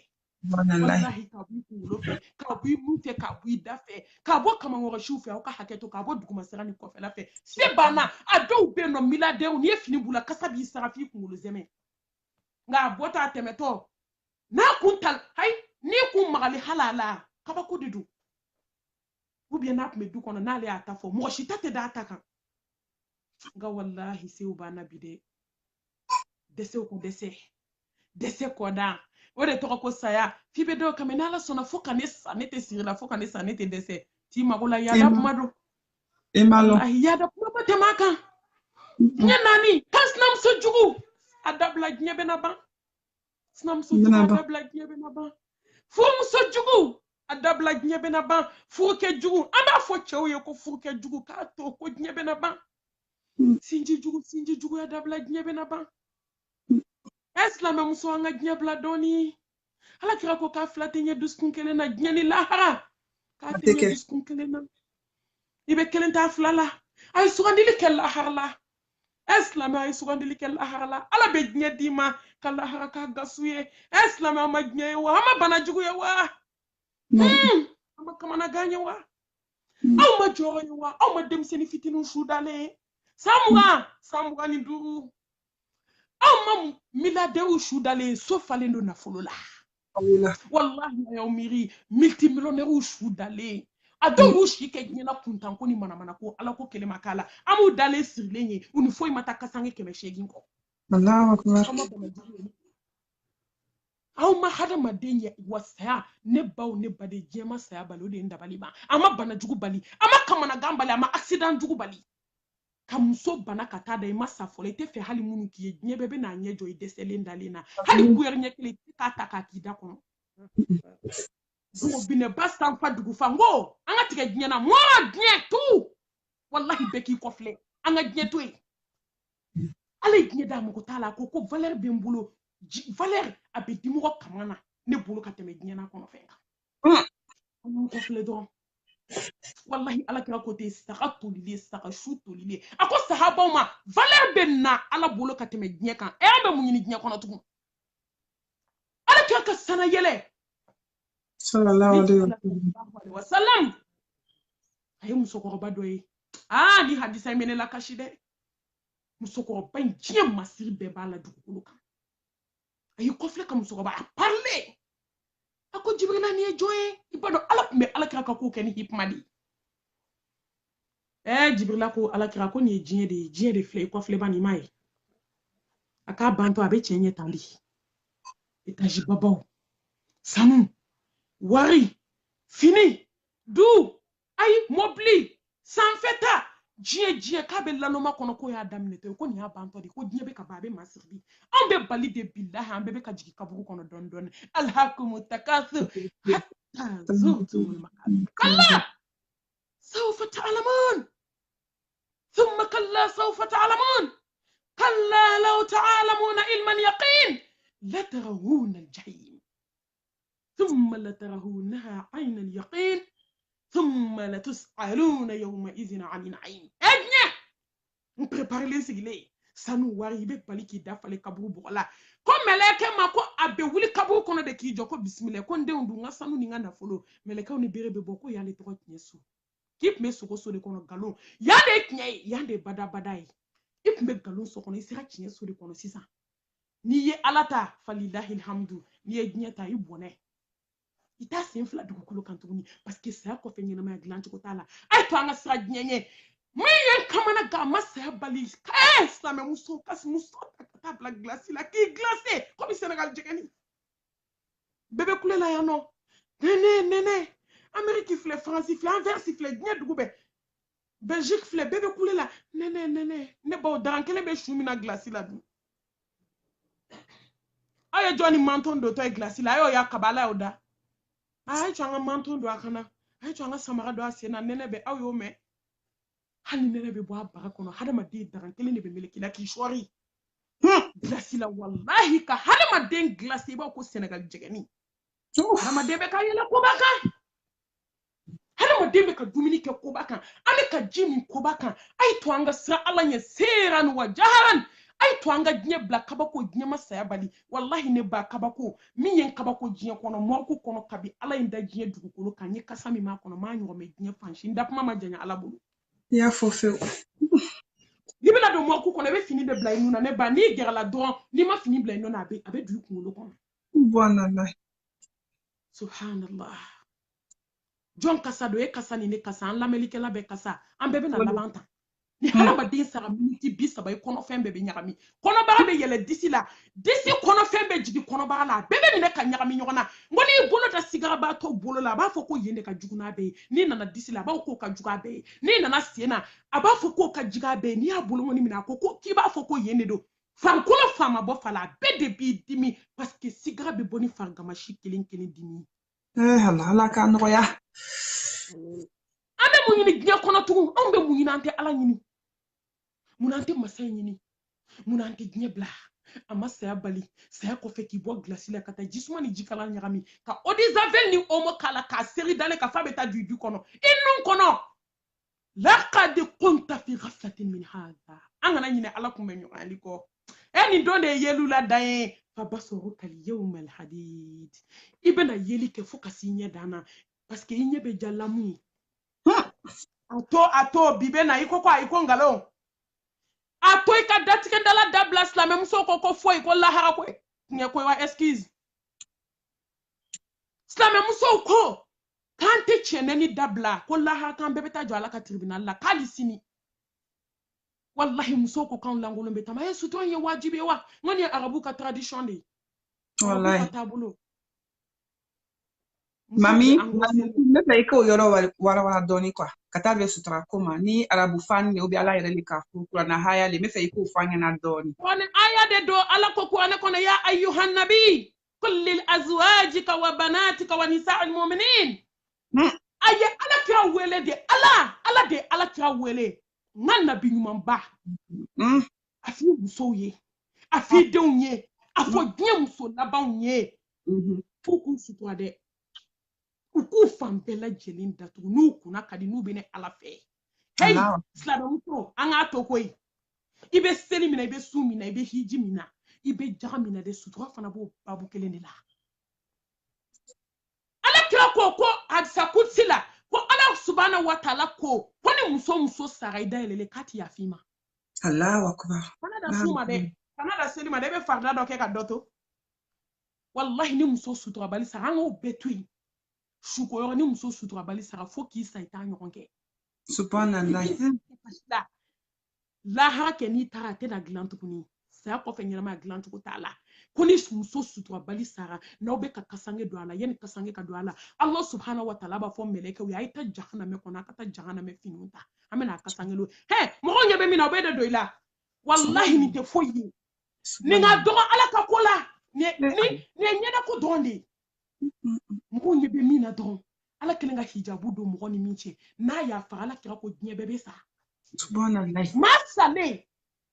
wallahi k'a bɔ i kunkolo fɛ k'a bɔ i mun fɛ k'a bɔ i da fɛ k'a bɔ kamankɔrɔsiw fɛ aw ka hakɛ to k'a bɔ dugumasira ni kɔfɛla fɛ se banna a dɔw bɛ yen nɔ miliyaridɛrw n'i ye fini b'u la kasa b'i sara f'i kunkolo zɛmɛ nka a bɔtɔ a tɛmɛtɔ n'a kun ta n'i kun magali halala kabako de don ou bien n'a me du kono n'ale ata fo mo shi tate da ata kan nga wallahi se ubana bide dese ko dese ko da o de to ko saya fi be do kam na la sona fo kanisa ne te sirila fo kanisa ne te dese ti magola ya da mado e malo wallahi ya da kuma te maka nya nani kasnam so jugu adabla nyebe na ba snam so jugu adabla nyebe na ba fum so jugu adabla nyebe na ba fuke jugu amba fo chewe ko fuke jugu ka to ko nyebe na ba sinji jugu adabla nyebe na ba esla ma muso anga nyebla doni ala kira ko ka flate nye duskun kele na nyani lahara ka te nye duskun kele na ibe kelen ta flala ay sugandili kel lahara la esla ay sugandili kel lahara la ala be nye dima kala lahara ka gasuye esla ma nye wa ama bana jugu ya wa ama kamana ganye wa aw ma joro ya wa aw ma dem seni fitinu shudale samuga ni duru aw ma miliardaire shudale so falendo na folola wallahi ya umiri multimillionnaire shudale adongu shike nyina kuntan ko ni mana ko ala ko kele makala amu dale sirlenye uni foi mata kasange keme shegin ko Allahu akbar aw ma hada madenya wasaya ne baw ne bade jema saya balo de ndabali ba ama bana jugu bali ama kamana gambali ama accident jugu bali kamso bana kata da ima safole te fe hali munu kiye nye bebe na nye jo idesele ndalina hali kuyer nye kile kata kakida kono zugo bine basta fa dugu fa ngo anga tige nye na mwa nye tu wallahi beki kofle anga nye tu ale nye da mko tala ko valeur bembulo valeur abedi mo kamana ne bulu kateme nye na kono fenga kofle don wallahi ala kira kote saka tolile saka shu tolile ako sahaba ma valeur benna ala bolo kateme nye kan e ambe munyini nye kono tugun ala kira ka sana yele sallallahu alaihi wasallam ayi musokoroba doye ni hadisa mene la kashide musokoroba njie masiri be bala dugukolo kan ayi kofle ka musokoroba a parler ako jibrila ni joye ibado ala me ala kira ka ko ken hipmadi jibrila ko ala kira ko ni jie de fle kofle bani mai aka banto abe chenye tali etaji babao sanu wari fini du ay mobli sanfeta jie kabe lanoma kono ko ya damnete ko ni abanto di ko jie be ka babe masirbi ambe bali de billahi ambe be ka jigi kaburu kono don alhakum takathur hatta zurtumul maqabir kalla sawfa ta'lamun thumma kalla sawfa ta'lamun kalla law ta'lamuna ilman yaqin latarawuna aljahim ثم لترهونها عين اليقين ثم لتسألون يومئذ عن النعيم اجنا préparer les sigles sanu wari be paliki dafale kaburu bola ko meleke mako abe wuli kaburu kono de ki joko bismillah ko nde ndunga sanu ninga na folo meleke oni berebe boko yale to kinyesu kip me soko so de kono galon yande kinye yande badai ip me galon so kono isira kinyesu de kono sisa ni ye alata falillahi alhamdu ni ye nyata ibone ita senfla dugukolo kantuni parce que ça ko fenye na ma glanche ko tala ay to anga sra nyenye miyen kamana ga masa bali ça me muso kas muso ta bla glace la qui glacé comme Sénégal jegani bébé coulé la yano nene Amérique flé France flé Anvers flé nya dugube Belgique flé bébé coulé la nene ne ba daran kele be choumina glace la du ay Johnny Manton do to glace la yo ya kabala oda ay changa manton do akana ay changa samara do asena nene be aw yo me hani nene be bo abara kono hada ma de daran kele ne be meleki la ki shori glasi la wallahi ka hada ma de glasi ba ko Senegal jegani hada ma de be ka yela ko baka hada ma de be ka dumini ke ko baka ame ka jimi ko baka ay to anga sra alanya seran wa jaharan ay to anga nye black kabako nye masaya bali wallahi ne ba kabako miyen kabako nye kono morku kono kabi ala inda nye dugukolo kanye kasami ma kono ma nyo me nye fanshi ndap mama janya ala bulu ya fofe libela do morku kono be fini de blay nuna ne ba ni gera la don ni ma fini blay nuna abe du kulo kono subhanallah subhanallah John kasa do e kasa ni ne kasa an lamelike la be kasa an bebe na labanta ni hala ba din sara miniti bi saba e kono fembe be nyagami kono bara be yele disi la disi kono fembe jigi kono bara la bebe ne ka nyagami nyogona ngoni bolo da sigara ba to bolo la ba fo ko yende ka juguna be ni nana disi la ba ko ka juga be ni nana siena aba fo ko ka jiga be ni ya bolo ngoni mina ko ki ba fo ko yende do fankolo fama bo fala be de bi dimi parce que sigara be boni fargama shi kilin dimi Allah ka noya ame munyini gnya kono tugu ambe munyina ante ala nyini munante masay nyini munante gnya bla ama saya bali saya ko fe ki bo glace la kata jisuma ni jikala nyagami ka odizavel ni omo kala ka seri dale ka fabeta du kono inun kono laqad kunta fi ghaflatin min hadha angana nyine ala kumenyo aliko eni donde yelu la daye fabasoru kal yawm al hadid ibena yeli ke foka sinye dana parce que inye be jalamu ato bibe na iko kwa iko ngalo ato ika datike dala dablas la même so ko fo iko la hara ko nye ko wa excuse sla même so ko kante cheneni dabla ko la hara kan bebe ta jwala ka tribunal la kali sini wallahi muso ko kan langolo mbeta ma yesu to ye wajibe wa ngoni arabu ka tradition de wallahi tabulo mami ne fay ko yoro wala doni kwa katabe sutra koma ni arabu fan ne obi ala yere lika fu na haya le me fay ko fanya na doni wan aya de do ala ko ko ne kono ya ayyuhan nabi qul lil azwajika wa banatika wa nisa'il mu'minin aya ala kira wele de ala de ala kira wele nan nabi nyum ba afi muso ye afi de unye afo gye muso na ba unye fuku suto de uku fambela jelin datu nu kuna kadi nu bene ala fe hey slaba muto anga to koy ibe seli mina ibe su mina ibe hiji mina ibe jaga mina de sutura fana bo babu kelene la ala kira ko adsa kutsila ko ala subhanahu wa ta'ala ko ni muso saraida elele kati ya fima Allahu akbar kana da suma de kana da seli ma de be farda do ke ka doto wallahi ni muso sutura bali saranga o betui shuko yo ni muso sutura bali sara fo ki saita nyokonke subhanallah la hake ni tarate na glantu kuni saya ko fenyera ma glantu ko tala kuni muso sutura bali sara na obe ka kasange do ala yen kasange ka do ala Allah subhanahu wa ta'ala ba fo meleke wi ayta jahannam ko na kata jahannam finunta amena kasange lo he mo nyebe mi na obe do ila wallahi ni te foyi ni nga do ala ka kola ni nyeda ko dondi mo nyebe mi na don ala kelenga hijabu do mo ni minche na ya fa ala kira ko nyebe be sa subhanallah masale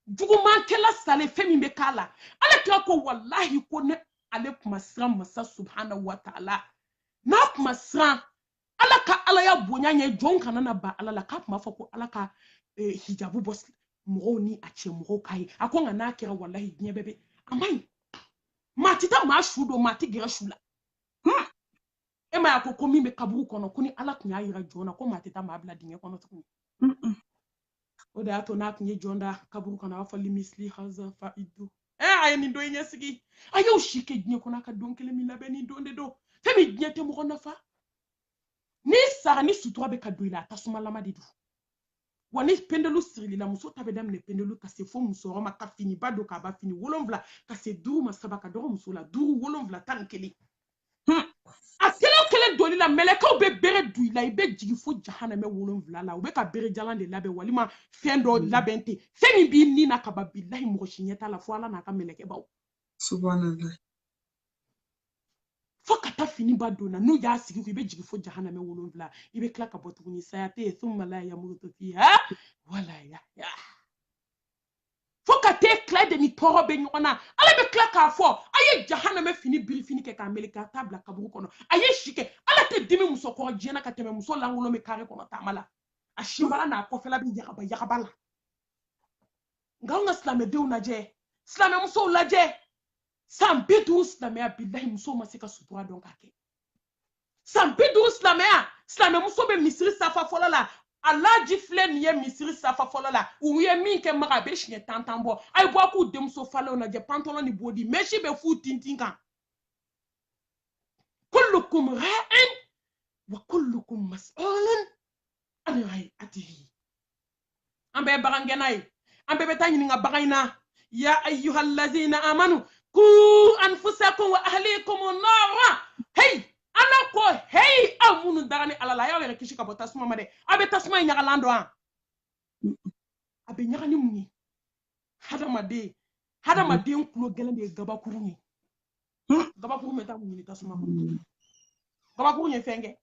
jugu man kela sale femi be kala ala kira ko wallahi ko ne ale kuma sran masa subhanahu wa ta'ala na kuma sran ala ka ala ya bonya nye jon kana na ba ala la ka kuma fa ko ala ka hijabu bos mo ni a che mo kai akonga na kira wallahi nyebe be amai matita ma shudo mati gira shula ema ya ko komi me kaburu kono kuni ala kunya yira jona ko matita ma bla dinge kono tukuni o da to na kunye jonda kaburu kono afa limisli haza faidu ayeni do nyesigi ayo shike dinye kono ka donkele mi labeni donde do femi dinye te mo kono fa ni sara ni sutura be ka doila tasuma lama de du wani pendelu sirili la muso tabe dam ne pendelu ka se fo muso ma ka fini bado ka ba fini wolonvla ka se duru masaba ka do muso la duru wolonvla tankeli akelo doli la meleka be bere duila ibe jigi fo jahanname wolonvla la ube ka bere jalan de labe walima fendo labente femi bi ni na ka ba billahi mo shinyeta la fo ala na ka meleke bawo subhanallah fo kata fini bado na nu ya sigi ibe jigi fo jahanname wolonvla ibe kla ka botu ni sayate thumma la yamutu fiha wala ya fo kate kla de ni toro be nyona ala be kla ka fo aye jahanname fini biri fini ke ka meleka tabla kaburu kono aye shike ala te dimi muso ko jena ka teme muso langulo me kare kono tamala ashimbala na ko fela bi yakabala nganga slame de unaje slame muso ulaje sam bidu slame billahi muso masika sutura don kake sam bidu slame muso be misiri safa folala Allah jifle niye misiri safa folala uye minke maka be shinye tantambo ay bo ku demso falo na je pantalon ni body meshi be fu tintinka kullukum ra'in wa kullukum mas'ulun an ra'atihi ambe barangenay ambe betani nga bagaina ya ayyuhallazina amanu ku anfusakum wa ahlikum nara hey ana ko hey amunu darani alala ya were kishi ka botasuma made abe tasuma nyaka lando an abe nyaka ni munyi hada made nkulo gelende gabakuru ni gabakuru meta munyi tasuma gabakuru nye fenge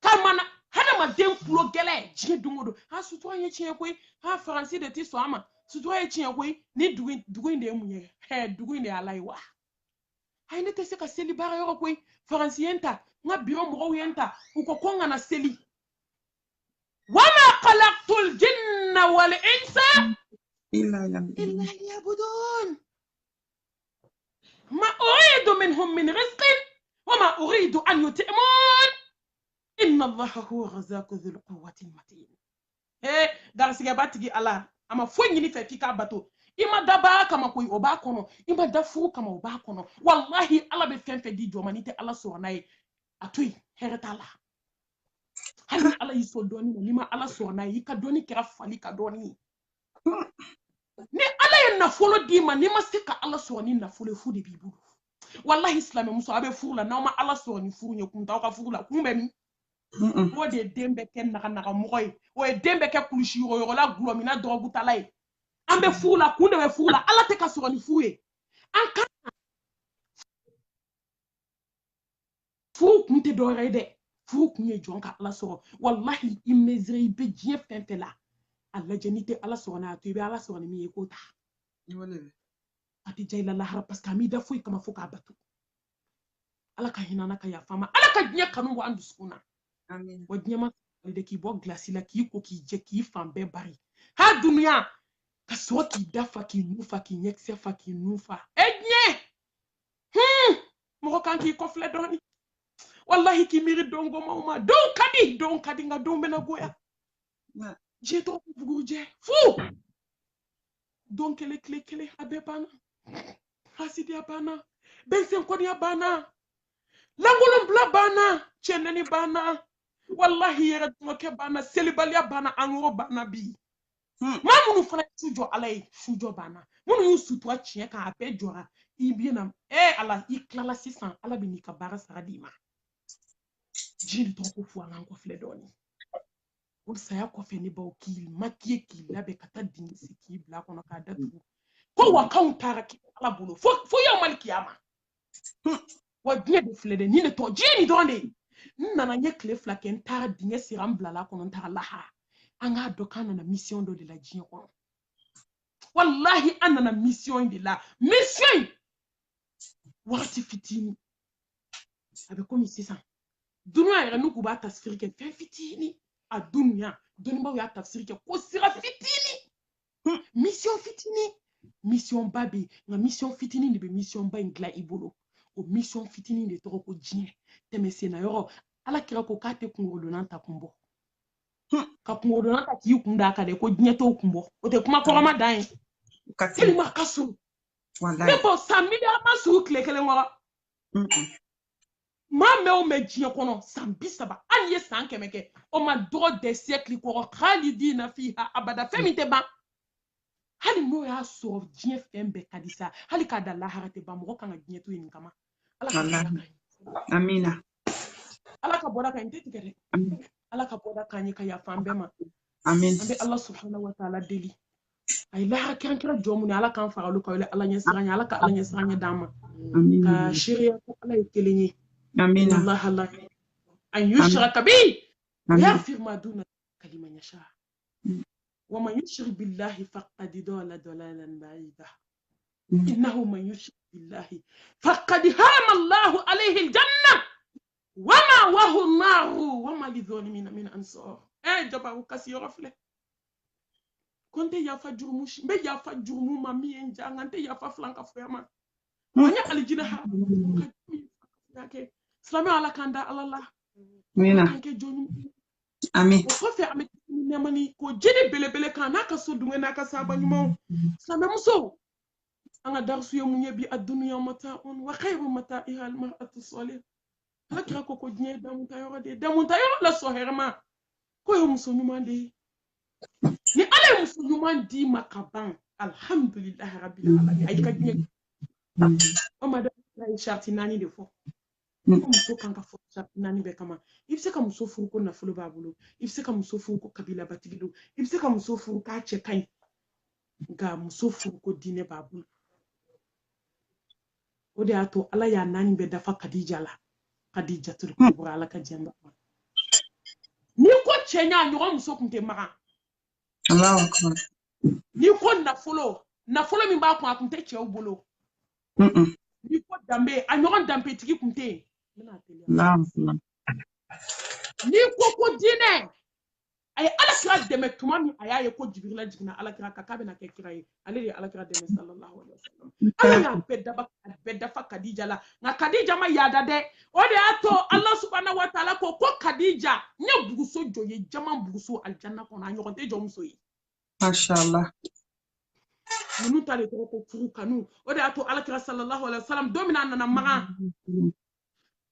kamana hada made nkulo gele je dungodo ha suto anye chie koi ha faransi de ti so ama suto anye chie koi ni duguin de munye he duguin de alaiwa hay ne tese ka seli bara yoro koi faransi yenta nga biro mo yenta uko konga na seli wama khalaqtul jinna wal insa illa liya'budun ma uridu minhum min rizqin wama uridu an yut'imun inna allaha huwa razzaqu dhul quwwati matin darsiga batigi ala ama fonyi ni fe fika bato ima daba kama koi oba kono ima dafu kama oba kono wallahi ala be fenfe di jomanite ala so nae atui heretala hali ala yiso doni lima ala so nae yika doni kira fali ka doni ni ala ya nafolo di ma ni masika ala so ni nafolo fu de bibu wallahi islam muso abe furula na ma ala so ni furu nyokum ta ka furula kumbe mi o de dembe ken naka moy o e dembe ke kulushi yo la gulo mina drogu talay ambe furula kunde be furula ala te ka so ni fuye an ka fu kunte do rede fu kunye jonka ala so wallahi imezri be jie fentela alla janite ala so na to be ala so ni mi ko ta ati jayla la har parce que mi da fu kama fu ka batu ala ka hinana ka ya fama ala ka nya kanu wa andu suna amen wa nyama de ki bo glasi la ki ko ki je ki fambe bari ha dunya ka so ki dafa ki nufa ki nyekse fa ki nufa enye mo kan ki ko fle doni wallahi ki miri dongo mawma don kadi nga don bena goya je to buguje fu don kele abe bana hasidi abana bensen kodi abana langolon bla bana cheneni bana wallahi yera ke bana selibali bana anwo bana bi mamunu fana sujo alay sujo bana munu yusutu achie ka abe jora ibiena ala iklala 600 ala binika bara saradima jini to ko fu an ko fledoni on saya ko fe ni baw ki makie ki labe kata dinsi ki bla kono ka datu ko wa countara ki ala bulu fo yo mal kiyama wa dine de flede ni ne to jini donde nana nye kle flaken tara dinye siram bla la kono tara laha anga dokana na mission do de la jini kono wallahi anana mission de la mission warti fitini abe komi 600 dunya era nuku ba tasfiri ke fitini a dunya ba ya tafsiri ke ko sira fitini mission fitini mission babi nga mission fitini de mission ba ingla ibolo o mission fitini de to ko jine teme sena yoro ala kira ko kate kungolo nan ta kumbo ka kungolo nan ta ki kunda ka de ko jine to kumbo o te kuma ko ramadan ka tilma kasu wallahi be bo samidi amasu klekele ngora ma o me jie kono sambisaba anye sankemeke o ma droit des siècles ko khalidina fiha abada femite ba hali no ya so jie fembe kadisa hali kada la harate ba mo kan jie to yin kama ala amina ala ka boda kan tete kere ala ka boda kan yi ka ya fambe ma amin ambe allah subhanahu wa ta'ala deli ay la kan kira jomuni ala kan faralu ko ala nyesranya ala ka ala nyesranya dama amin ka shiriya ko ala yekelenyi amin allah la an yushraka bi yaghfir ma duna kaliman yasha wa man yushrik billahi faqad dalalan ba'ida innahu man yushrik billahi faqad harama allah alayhi aljanna wa ma wahu an-nar wa ma lidh-dhalimin min ansar jabaru kasiro fle konte ya fa jurmush be ya fa jurmu mami enja ngante ya fa flanka fema anya alijina ha yake salamu ala kanda Allah mina ke jonu amin ko fe amit ne mani ko jidi bele kan naka so dunga naka saba nyumo salamu muso anga darsu yo munye bi ad-dunya mata'un wa khayru mata'iha al-mar'atu salih ala kira ko ko diɲɛ damunta yɔrɔ la sɔhɛrɛma ko ye muso ɲuman de ye ni ala ye muso ɲuman di ma ka ban alhamdulilahi rabbil alamin ayi ka diɲɛ o ma da ye sharti naani de fɔ ko muso kan ka fɔ sharti naani bɛɛ kama i bɛ se ka muso furu ko nafolo b'a bolo i bɛ se ka muso furu ko kabila batigi don i bɛ se ka muso furu k'a cɛ ka ɲi nka muso furu ko diinɛ b'a bolo o de y'a to ala y'a naani bɛɛ dafa kadija la kadijatul kubra ala ka jɛnba n'i ko cɛ ɲa ɲɔgɔn muso kun tɛ magan n'i ko nafolo min b'a kun a kun tɛ cɛw bolo n'i ko danbe a ɲɔgɔn danbe tigi kun tɛ n'i ko diinɛ a ye ala kira dɛmɛ tuma min a y'a ye ko jibirila jiginna ala kira kan k'a bɛna kɛ kira ye ale de ye ala kira dɛmɛ sallallahu alaihi wasallam ala y'a bɛɛ dafa kadija la nka kadija ma yaada dɛ o de y'a to ala subhanahu wa taala ko kadija n ye buguso jɔ ye jama buguso aljanna kɔnɔ a ɲɔgɔn tɛ jɔ muso ye mashallah ninnu ta de tɔgɔ ko furu kanu o de y'a to ala kira sallallahu alaihi wasallam don min a nana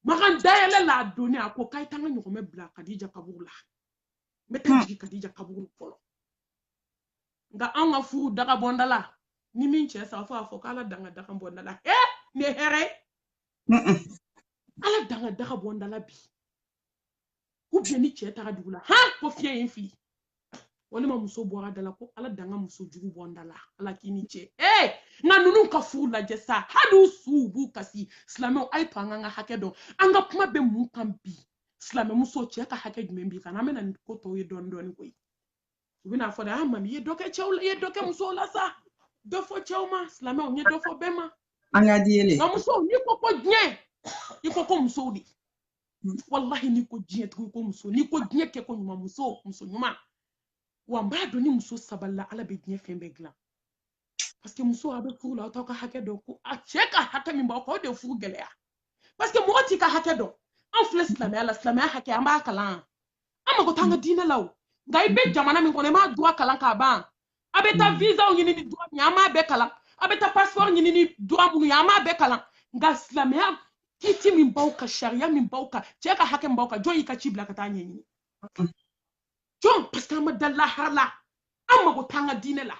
magan dayɛlɛ la a donni a ko k'a ye taa n ka ɲɔgɔmɛ bila kadija kaburu la n bɛ taa jigin kadija kaburu fɔlɔ nka anw ka furu daga bɔnda la ni min cɛ sa fo a fɔ k'ala danga daga bɔnda la nin ye hɛrɛ ala danga daga bɔnda la bi ou bien ni cɛ taga dugu la ko fiɲɛ ye n fili walima muso bɔra da la ko ala danga muso jugu bɔnda la ala k'i ni cɛ nka ninnu ka furu lajɛ sa hali u suw b'u kasi silamɛw a ye to an ka hakɛ dɔn an ka kuma bɛ mun kan bi silamɛ muso cɛ ka hakɛ jumɛn b'i kan an bɛna nin ko tɔw ye dɔɔni dɔɔni koyi u bɛna fɔ dɛ mami i ye dɔ kɛ cɛw la i ye dɔ kɛ musow la sa dɔ fɔ cɛw ma silamɛw n ye dɔ fɔ bɛɛ ma an ka di yɛlɛ nka musow n'i ko ko diɲɛ i ko ko musow de wallahi n'i ko diɲɛ tugu ko muso n'i ko diɲɛ kɛ ko ɲuman muso ɲuman wa n b'a dɔn ni muso sabalila ala bɛ diɲɛ fɛn bɛɛ dilan parce que muso a bɛ furu la aw t'aw ka hakɛ dɔn ko a cɛ ka hakɛ min b'aw kan o de ye furu gɛlɛya parce que mɔgɔ t'i ka hakɛ dɔn an filɛ silamɛya la silamɛya hakɛ an b'a kalan an mago t'an ka diinɛ la o nka i bɛ jamana min kɔnɔ i m'a droit kalan k'a ban a bɛ taa visaw ɲini ni droit min ye an m'a bɛɛ kalan a bɛ taa passeport ɲini ni droit minnu ye an m'a bɛɛ kalan nka silamɛya kiiti min b'aw kan sariya min b'aw kan cɛ ka hakɛ min b'aw kan jɔn y'i ka ci bila ka taa ɲɛɲini jɔn parce que an ma da lahara la an mago t'an ka diinɛ la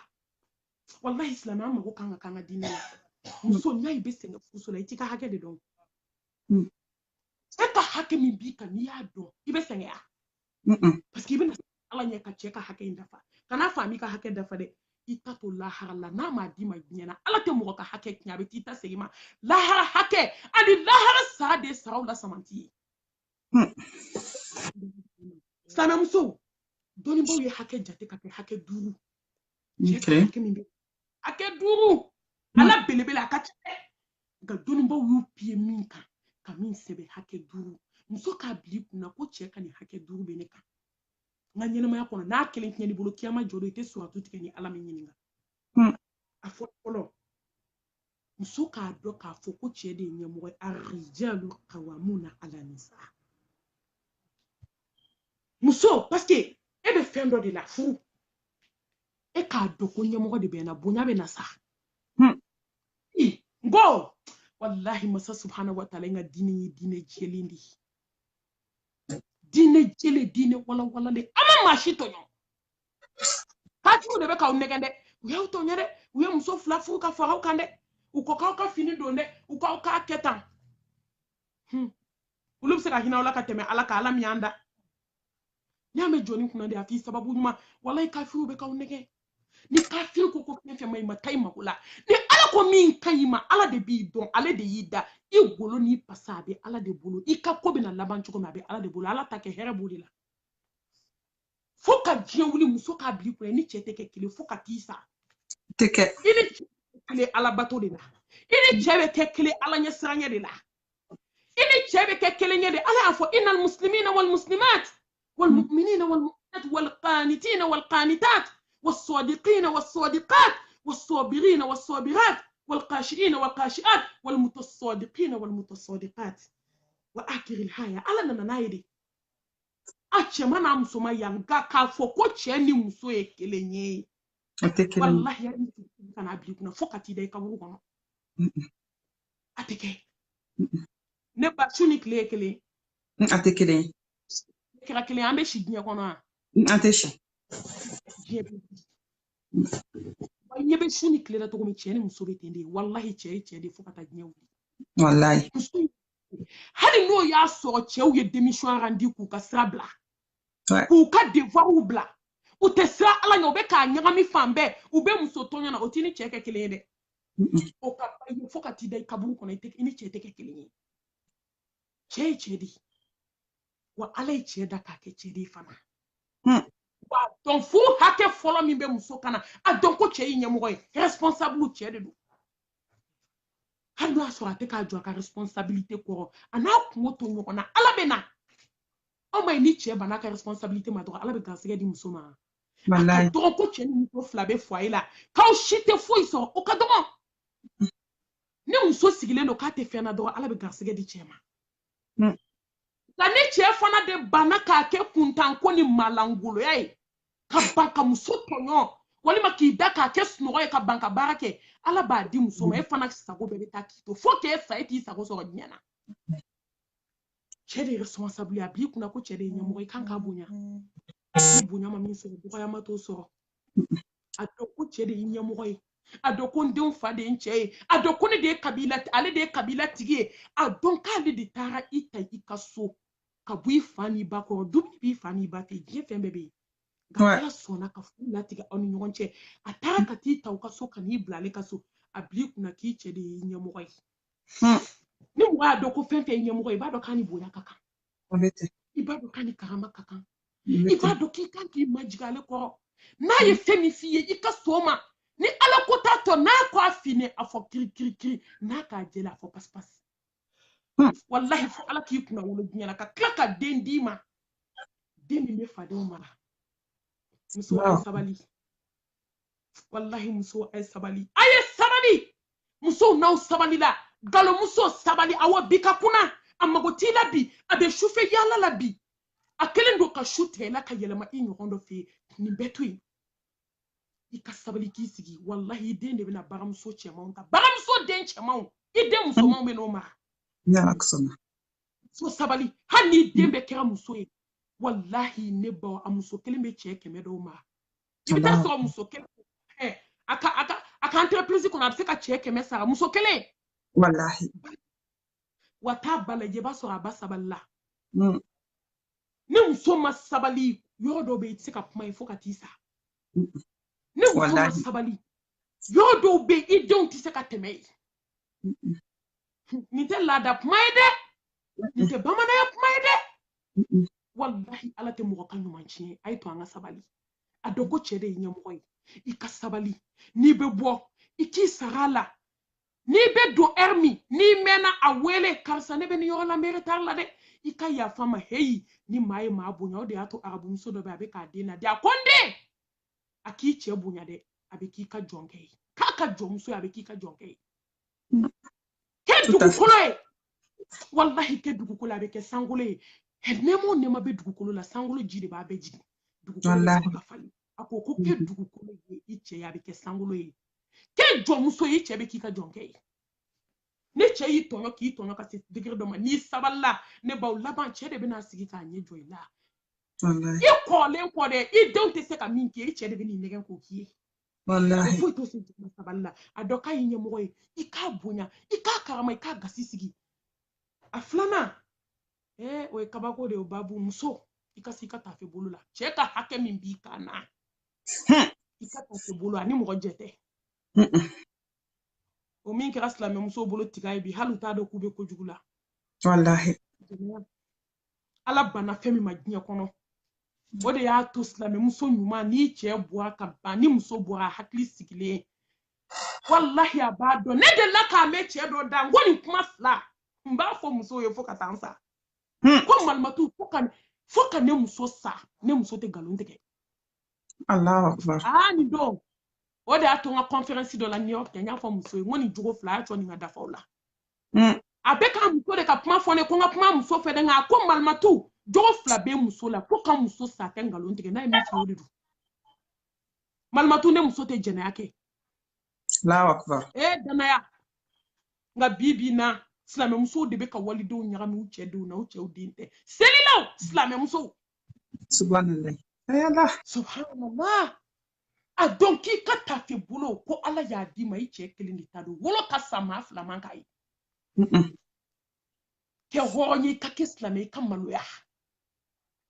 wallahi silamɛya an mago kan ka k'an ka diinɛ la muso n'a i bɛ sɛgɛn furuso la i t'i ka hakɛ de dɔn cɛ ka hakɛ min b'i kan n'i y'a dɔn i bɛ sɛgɛn parce que i bɛna ala ɲɛ ka cɛ ka hakɛ in dafa kana faamu i ka hakɛ dafa dɛ i ta to lahara la n'a m'a d'i ma diɲɛ na ala tɛ mɔgɔ ka hakɛ tiɲɛ a bɛ t'i ta segin ma lahara hakɛ ani lahara sara de saraw la samanti ye silamɛmuso dɔnnibaw ye hakɛ jate ka kɛ hakɛ 5 cɛ ka hakɛ min bɛ hakɛ 5 ala belebele a ka ca dɛ nka dɔnnibaw y'u piye min kan ka min sɛbɛn hakɛ 5 muso k'a bila i kunna ko cɛ ka nin hakɛ 5 bɛ ne kan n ka ɲɛnamaya kɔnɔ n'a kelen tiɲɛ n'i bolo kiyama jɔ i tɛ suratu tigɛ ni ala min ɲininka a fɔ fɔlɔ muso k'a dɔn k'a fɔ ko cɛ de ye ɲɛmɔgɔ ye arrijalu qawwamuna ala nisa muso parce que e bɛ fɛn dɔ de la furu e k'a dɔn ko ɲɛmɔgɔ de bɛ na bonya bɛ na sa ngo wallahi masa subhanahu wa ta'ala nga diinɛ ye diinɛ jɛlen de ye diinɛ jɛlen diinɛ walawalalen an ma maa si tɔɲɔ kafiriw de bɛ k'aw nɛgɛn dɛ u y'aw tɔɲɔ dɛ u ye muso 2 furu ka fara aw kan dɛ u ko k'aw ka fini don dɛ u k'aw k'a kɛ tan olu bɛ se ka hinɛ aw la ka tɛmɛ ala kan ala min y'an da n'i y'a mɛn jɔnni kunna de a f'i sababu ɲuman wallahi kafiriw bɛ k'aw nɛgɛn ni kafiri ko fɛn fɛn ma i ma taa i mago la ni ala ko min ka ɲi ma ala de b'i dɔn ale de y'i da i golo n'i pasa a bɛ ala de bolo i ka ko bɛna laban cogo min a bɛ ala de bolo ala ta kɛ hɛrɛ b'o de la fo ka diɲɛ wuli muso k'a bila i kunna ni cɛ tɛ kɛ kelen fo ka t'i sa tɛ kɛ i ni cɛ bɛ kelen ala bato de la i ni cɛ bɛ kɛ kelen ala ɲɛ siranɲɛ de la i ni cɛ bɛ kɛ kelen ɲɛ de ala y'a fɔ innal muslimina wal muslimat wal mu'minina wal mu'minat wal qanitina wal qanitat والصادقين والصادقات والصابرين والصابرات والقاشئين والقاشئات والمتصادقين والمتصادقات وآخر الحياة على ننايدي أتشمع نام سما يانغا كافو كوتشي ني مسو يكلني والله يا انت كان ابليكنا فوقتي داي كابو كونو أتكي نبا شوني كلي Ate kelen. Kira kelen an bɛ si diɲɛ kɔnɔ wa? Ate si. Diɲɛ bɛ ɲɛ bɛ su ni tile la cogo min cɛ ni muso bɛ ten de wallahi cɛ ye cɛ de fo ka taa diɲɛ wuli. Wallahi. Hali n'o y'a sɔrɔ cɛw ye démission randi k'u ka sira bila k'u ka devoirs bila u tɛ sira Ala ɲɛ u bɛ k'a ɲagami fan bɛɛ u bɛ muso tɔɲɔ na o t'i ni cɛ kɛ kelen ye dɛ. O ka ba ye fo ka t'i da i kaburu kɔnɔ i ni cɛ tɛ kɛ kelen ye. Cɛ ye cɛ de wa Ala ye cɛ da k'a kɛ cɛ de fana. Wa dɔn furu hakɛ fɔlɔ min bɛ muso kana a dɔn ko cɛ ye ɲɛmɔgɔ ye responsable cɛ de don. Hali n'a sɔrɔ a tɛ k'a jɔ a ka responsabilité kɔrɔ a n'a kungo to ɲɔgɔn na Ala bɛ na. Aw ma ni cɛ banna ka responsabilité ma dɔrɔn Ala bɛ garisɛgɛ di muso ma. Wallahi. A ka dɔgɔ ko cɛ ni muso fila bɛ foyer la k'aw si tɛ foyi sɔrɔ o ka dɔgɔ. Ni muso sigilen don k'a tɛ fɛn na dɔrɔn Ala bɛ garisɛgɛ di cɛ ma. Nka ni cɛ fana de banna k'a kɛ kuntanko ni malangoloya ye ka ban ka muso tɔɲɔ walima k'i da k'a kɛ sunɔgɔ ye ka ban ka baara kɛ Ala b'a di muso ma e fana sago bɛɛ bɛ taa k'i to fo k'e sa e t'i sago sɔrɔ diɲɛ na. Cɛ de ye responsable ye a b'i kunna ko cɛ de ye ɲɛmɔgɔ i kan k'a bonya. Ni bonya ma min sɔrɔ dɔgɔyama t'o sɔrɔ. A dɔn ko cɛ de ye ɲɛmɔgɔ ye a dɔn ko n denw fa de ye n cɛ ye a dɔn ko ne de ye kabila ale de ye kabila tigi ye a dɔn k'ale de taara i ta i ka so ka bɔ i fa n'i ba kɔrɔ dumuni b'i fa n'i ba fɛ diɲɛ fɛn bɛɛ bɛ yen nka Ala sɔnna ka furu latigɛ aw ni ɲɔgɔn cɛ a taara ka t'i ta u ka so ka n'i bila ale ka so a bil'i kunna k'i cɛ de ye ɲɛmɔgɔ ye. Ni mɔgɔ y'a dɔn ko fɛn fɛn ye ɲɛmɔgɔ ye i b'a dɔn k'a ni bonya ka kan i b'a dɔn k'a ni karama ka kan i b'a dɔn k'i kan k'i majigin ale kɔrɔ n'a ye fɛn min f'i ye i ka sɔn o ma ni Ala ko t'a tɔ n'a ko a f'i ye a fɔ kiri kiri kiri n'a k'a jɛla a fɔ pasi pasi. Wallahi fo Ala k'i kunna wolo diɲɛ na ka tila ka den d'i ma den min bɛ fadenw mara. Muso a ye sabali wallahi muso a ye sabali musow n'aw sabali la galomuso sabali awɔ bi ka kunna a mago t'i la bi a bɛ sufɛ yaala la bi a kelen don ka su tigɛ la ka yɛlɛma i ɲɔgɔn dɔ fɛ yen nin bɛɛ to yen i ka sabali k'i sigi wallahi den de bɛna baramuso cɛmanw ta baramuso den cɛmanw i den musomanw bɛ n'o mara. So sabali hali ni den bɛɛ kɛra muso ye wallahi ne ba a muso kelen bɛ cɛ 100 dɔw mara i bɛ taa sɔrɔ muso kelen a ka entreprise kɔnɔ a bɛ se ka cɛ 100 sara muso kelen wallahi wa t'a ba lajɛ i b'a sɔrɔ a ba sabali la ni muso ma sabali yɔrɔ dɔw bɛ yen i tɛ se ka kuma ye fo ka t'i sa ni muso ma sabali yɔrɔ dɔw bɛ yen i denw tɛ se ka tɛmɛ yen nin tɛ laada kuma ye dɛ nin tɛ bamananya kuma ye dɛ wallahi Ala tɛ mɔgɔ ka ɲuman tiɲɛ a ye to an ka sabali a dɔn ko cɛ de ye ɲɛmɔgɔ ye i ka sabali n'i bɛ bɔ i k'i sara a la n'i bɛ don heure min n'i mɛnna a wele karisa ne bɛ nin yɔrɔ la n bɛ retard la dɛ i ka yafa ma heyi ni maa ye maa bonya o de y'a to arabumuso dɔ bɛ a bɛ k'a den ladi a ko n den a k'i cɛ bonya dɛ a bɛ k'i ka jɔnkɛ ye k'a ka jɔnmuso ye a bɛ k'i ka jɔnkɛ ye kɛ dugukolo ye wallahi kɛ dugukolo a bɛ kɛ sankolo ye nɛma o nɛma bɛ dugukolo la sankolo ji de b'a bɛɛ jigin dugukolo bɛ sɔrɔ ka falen a ko kɛ dugukolo ye i cɛ ye a bɛ kɛ sankolo ye kɛ jɔnmuso ye i cɛ bɛ k'i ka jɔnkɛ ye ne cɛ y'i tɔɲɔ k'i tɔɲɔ ka se degré dɔ ma n'i sabalila ne baw laban cɛ de bɛna sigi k'a ɲɛ jɔ i la i kɔrɔlen kɔ dɛ i denw tɛ se ka min kɛ i cɛ de bɛ n'i nɛgɛn k'o k'i ye wallahi foyi t'o se jama sabali la a dɔn k'a ye ɲɛmɔgɔ ye i k'a bonya i k'a karama i k'a gasi sigi a filanan o ye kabako de ye o babu muso i ka se i ka tafe bolo la cɛ ka hakɛ min b'i kan na i ka tafe bolo ani mɔgɔ jɛ tɛ o min kɛra silamɛ muso bolo tiga ye bi hali u t'a dɔn k'u bɛ kojugu la wallahi Ala banna fɛn min ma diɲɛ kɔnɔ o de y'a to silamɛ muso ɲuman n'i cɛ bɔra ka ban ni muso bɔra a hakili sigilen wallahi a b'a dɔn ne delila k'a mɛn cɛ dɔ da n ko nin kuma fila n b'a fɔ musow ye fo ka taa n sa ko malimatu fo ka ne muso sa ne muso tɛ nkalon tigɛ Allahu akbar nin don o de y'a to n ka conférence dɔ la New York n y'a fɔ muso ye n ko nin jogo fila a y'a cɔ nin ka dafa o la a bɛ k'a muso de ka kuma fɔ ne ko n ka kuma muso fɛ dɛ nka a ko malimatu jogo fila bɛ muso la fo ka muso sa a tɛ nkalon tigɛ n'a ye min fɔ o de don malimatu ne muso tɛ jɛnɛya kɛ Allahu akbar danaya nka bi na silamɛ muso de bɛ ka walidenw ɲagami u cɛ denw na u cɛw den tɛ selilaw silamɛ muso subhanallah ayala subhanallah a dɔn k'i ka tafe bolo ko ala y'a d'i ma i cɛ kelen de ta don wolo ka sa maa fila man k'a ye kɛ hɔrɔn ye i ka kɛ silamɛ i ka maloya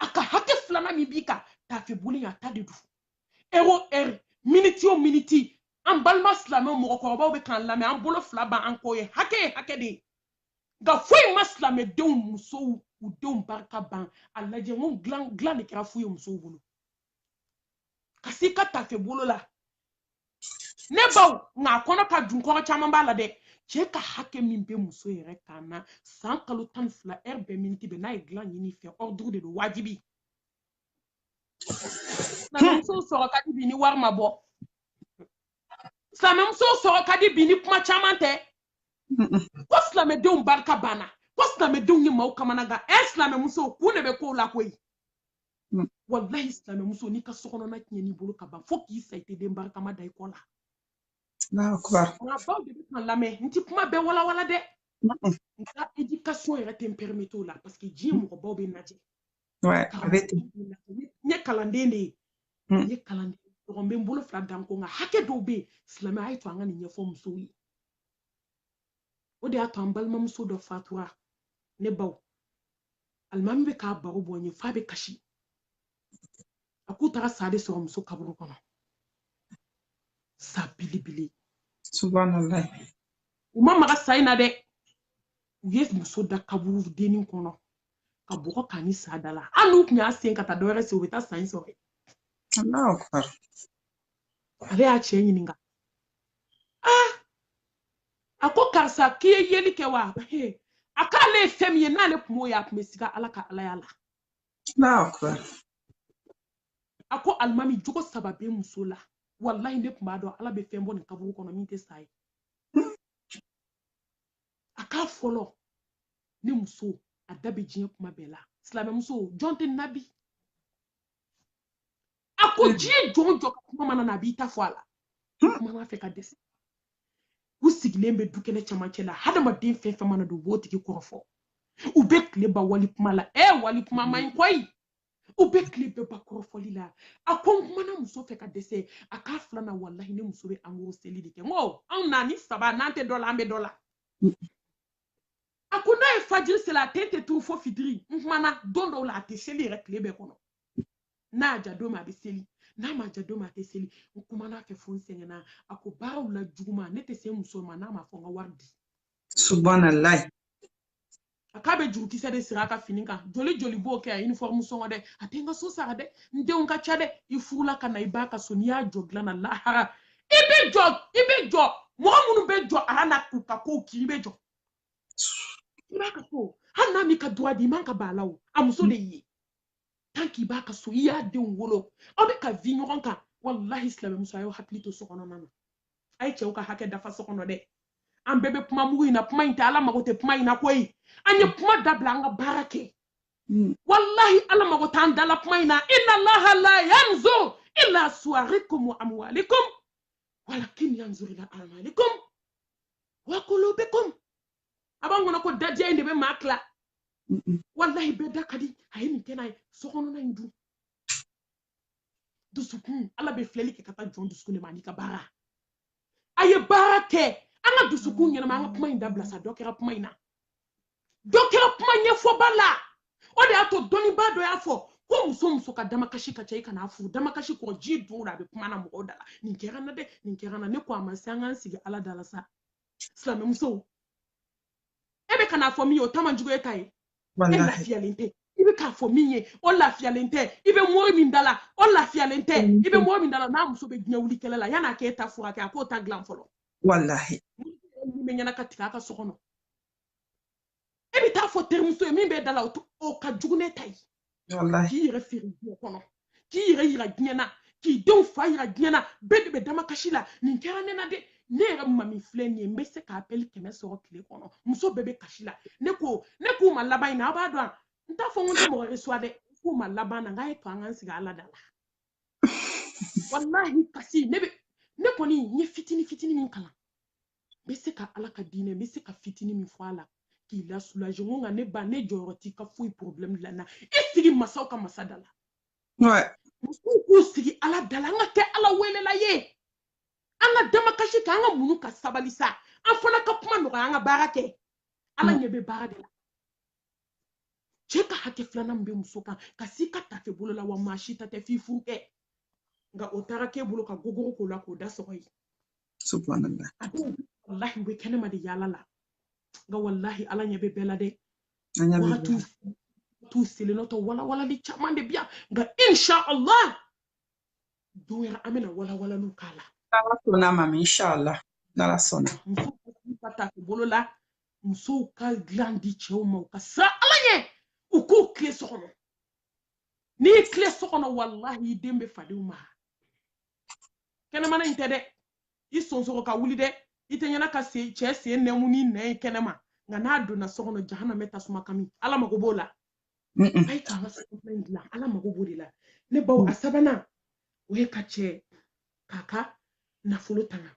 a ka hakɛ filanan min b'i kan tafe bolo a ta de don ero miniti o miniti an balima silamɛw mɔgɔkɔrɔbaw bɛ k'an lamɛn an bolo fila b'an an kɔ ye hakɛ ye hakɛ de ye nka foyi ma silamɛdenw musow u denw barika ban a lajɛ n ko dilan de kɛra fu ye musow bolo ka s'i ka tafe bolo la ne baw nka a kɔnɔ ka dun kɔrɔ caman b'a la dɛ cɛ ka hakɛ min bɛ muso yɛrɛ kan na san kalo 12 heure bɛɛ miniti bɛɛ n'a ye dilan ɲini fɛ ordre de don wajibi silamɛmusow sɔrɔ ka di bi ni wari ma bɔ silamɛmusow sɔrɔ ka di bi ni kuma caman tɛ ko silamɛdenw barika banna ko silamɛdenw ye maaw kamanagan silamɛmusow kun de bɛ kow la koyi wallahi silamɛmuso n'i ka sokɔnɔna tiɲɛ n'i bolo ka ban fo k'i sa i tɛ den barikama da i kɔ la nka baw de bɛ kan lamɛn n ti kuma bɛɛ walawala dɛ nka éducation yɛrɛ tɛ n permettre o la parce que diɲɛ mɔgɔbaw bɛ najɛ n ye kalanden de ye n ye kalanden dɔgɔn bɛ n bolo fila dan ko nka hakɛ dɔw bɛ yen silamɛ a ye to an ka nin ɲɛfɔ musow ye o de y'a to an balimamuso dɔ fatura ne baw alimami bɛ k'a baro bɔ n ye f'a bɛ kasi a k'u taara sa de sɔrɔ muso kaburu kɔnɔ sa belebele subhanallah u ma maga sa in na dɛ u ye muso da kaburu dennin kɔnɔ ka bɔgɔ k'a ni sa da la hali n'u tun y'a sen ka taa dɔwɛrɛ se u bɛ taa sa in sɔrɔ ale y'a cɛ ɲininka a ko karisa k'i ye yeli kɛ wa a k'ale ye fɛn min ye n'ale kun m'o ye a tun bɛ siga ala ka alaya la a ko alimami jogo saba bɛ muso la wallahi ne tun b'a dɔn ala bɛ fɛn bɔ nin kaburu kɔnɔ min tɛ sa ye a k'a fɔlɔ ne muso a da bɛ diɲɛ kuma bɛɛ la silamɛmuso jɔn tɛ nabi a ko diɲɛ jɔn jɔ ka kuma mana na a b'i ta fɔ a la kuma n'a fɛ ka dɛsɛ u sigilen bɛ du kɛnɛ camancɛ la hadamaden fɛn fɛn mana don u b'o tigi kɔrɔfɔ u bɛ tile ba wali kuma la wali kuma man ɲi koyi u bɛ tile bɛɛ ba kɔrɔfɔli la a ko n kumana muso fɛ ka dɛsɛ a k'a filanan wallahi ne muso bɛ angoro seli de kɛ n ko anw na ni saba n'an tɛ dɔ la an bɛ dɔ la a ko n'a ye fajiri seli a tɛ turu fo fitiri n kumana don dɔw la a tɛ seli yɛrɛ tile bɛɛ kɔnɔ n'a y'a ja don min a bɛ seli n'a ma ja don min a tɛ seli n kumana fɛ fo n sɛgɛnna a ko baaraw la juguma ne tɛ se muso ma n'a ma fɔ n ka wari di subhanallah a k'a bɛ jurukisɛ de siri a ka fini kan joli joli b'o kɛ a uniforme sɔngɔ dɛ a tɛ n ka so sara dɛ n denw ka ca dɛ i furula ka na i b'a ka so n'i y'a jɔ dilan na lahara i bɛ jɔ mɔgɔ minnu bɛ jɔ ala na k'u ka kow k'i bɛ jɔ i b'a ka so hali n'a m'i ka droit di i man ka ban a la o a muso de ye tant k'i b'a ka so i y'a denw wolo aw bɛ ka vi ɲɔgɔn kan wallahi silamɛmuso a y'aw hakili to so kɔnɔna na a ye cɛw ka hakɛ dafa so kɔnɔ dɛ an bɛɛ bɛ kuma mugu in na kuma in tɛ ala mago tɛ kuma in na koyi an ye kuma dabila an ka baara kɛ wallahi ala mago t'an dala kuma in na inna allaha la yanzur ila suwarikum wa amwalikum walakin yanzur ila a'malikum wa qulubikum a b'an kɔnɔ ko dajɛ in de bɛ maa tila wallahi bɛɛ da ka di a ye nin kɛ n'a ye so kɔnɔna in dun dusukun ala bɛ filɛli kɛ ka taa jɔn dusukun de ma n'i ka baara a ye baara kɛ an ka dusukun ɲɛnama an ka kuma in dabila sa dɔ kɛra kuma in na dɔ kɛra kuma ɲɛfɔba la o de y'a to dɔnnibaa dɔ y'a fɔ ko muso ka damakasi ka ca i kana furu damakasi kɔ ji don a bɛ kuma na mɔgɔw da la nin kɛra na dɛ nin kɛra na ne ko a ma se an k'an sigi ala da la sa silamɛmusow e bɛ kana fɔ min ye o ta man jugu e ta ye e lafiyalen tɛ i bɛ k'a fɔ min ye o lafiyalen tɛ i bɛ mɔri min da la o lafiyalen tɛ i bɛ mɔri min da la n'a muso bɛ diɲɛ wuli kɛlɛ la yan'a k'e ta furakɛ a k'o ta dilan fɔlɔ wallahi min bɛ ɲɛna ka tigɛ a ka so kɔnɔ e bɛ taa fɔ terimuso ye min bɛ da la o ka jugu ne ta ye k'i yɛrɛ feere diɲɛ kɔnɔ k'i yɛrɛ yira diɲɛ na k'i denw fa yira diɲɛ na bɛɛ de bɛ damakasi la nin kɛra ne na dɛ ne yɛrɛ mami filɛ nin ye n bɛ se k'a appel 100 sɔrɔ tile kɔnɔ muso bɛɛ bɛ kasi la ne k'u ma laban in na a b'a dɔn n t'a fɔ n ko n tɛ mɔgɔ reçoit dɛ k'u ma laban na n k'a ye to an k'an sigi ala da la wallahi kasi ne kɔni n ye fitini min kalan n bɛ se ka ala ka diinɛ n bɛ se ka fitini min fɔ a la k'i la soulager n ko nka ne ba ne jɔyɔrɔ t'i ka foyi problème dilan na i sigi masaw ka masa da la musow k'u sigi ala da la an ka kɛ ala welela ye an ka damakasi kɛ an ka munu ka sabali sa an fana ka kuma nɔgɔya an ka baara kɛ ala ɲɛ bɛ baara de la cɛ ka hakɛ filanan min bɛ muso kan ka s'i ka tafe bolo la wa maa si ta tɛ f'i furu kɛ nka o taara k'e bolo ka gogoro k'o la k'o da sɔgɔ ye subhanallah a dɔw wallahi u bɛ kɛnɛma de yaala la nka wallahi ala ɲɛ bɛ bɛɛ la dɛ wagatiw selenɔ tɔ walawalali caman de bi yan nka insha Allah don wɛrɛ an bɛna walawalaliw k'a la ala sɔnna ma inshallah n'ala sɔnna musow ka tafe bolo la musow ka dilan di cɛw ma u ka siran ala ɲɛ u k'u tile so kɔnɔ n'i y'i tile so kɔnɔ wallahi i den bɛ fadenw ma kɛnɛmana in tɛ dɛ i sɔnsɔgɔ ka wuli dɛ i tɛ ɲɛna ka cɛ sen nɛmu ni nɛ ye kɛnɛma nka n'a donna so kɔnɔ jahanama bɛ tasuma kami ala mago b'o la a ye k'an ka so in dilan ala mago b'o de la ne baw a sabanan o ye ka cɛ k'a ka nafolo tanga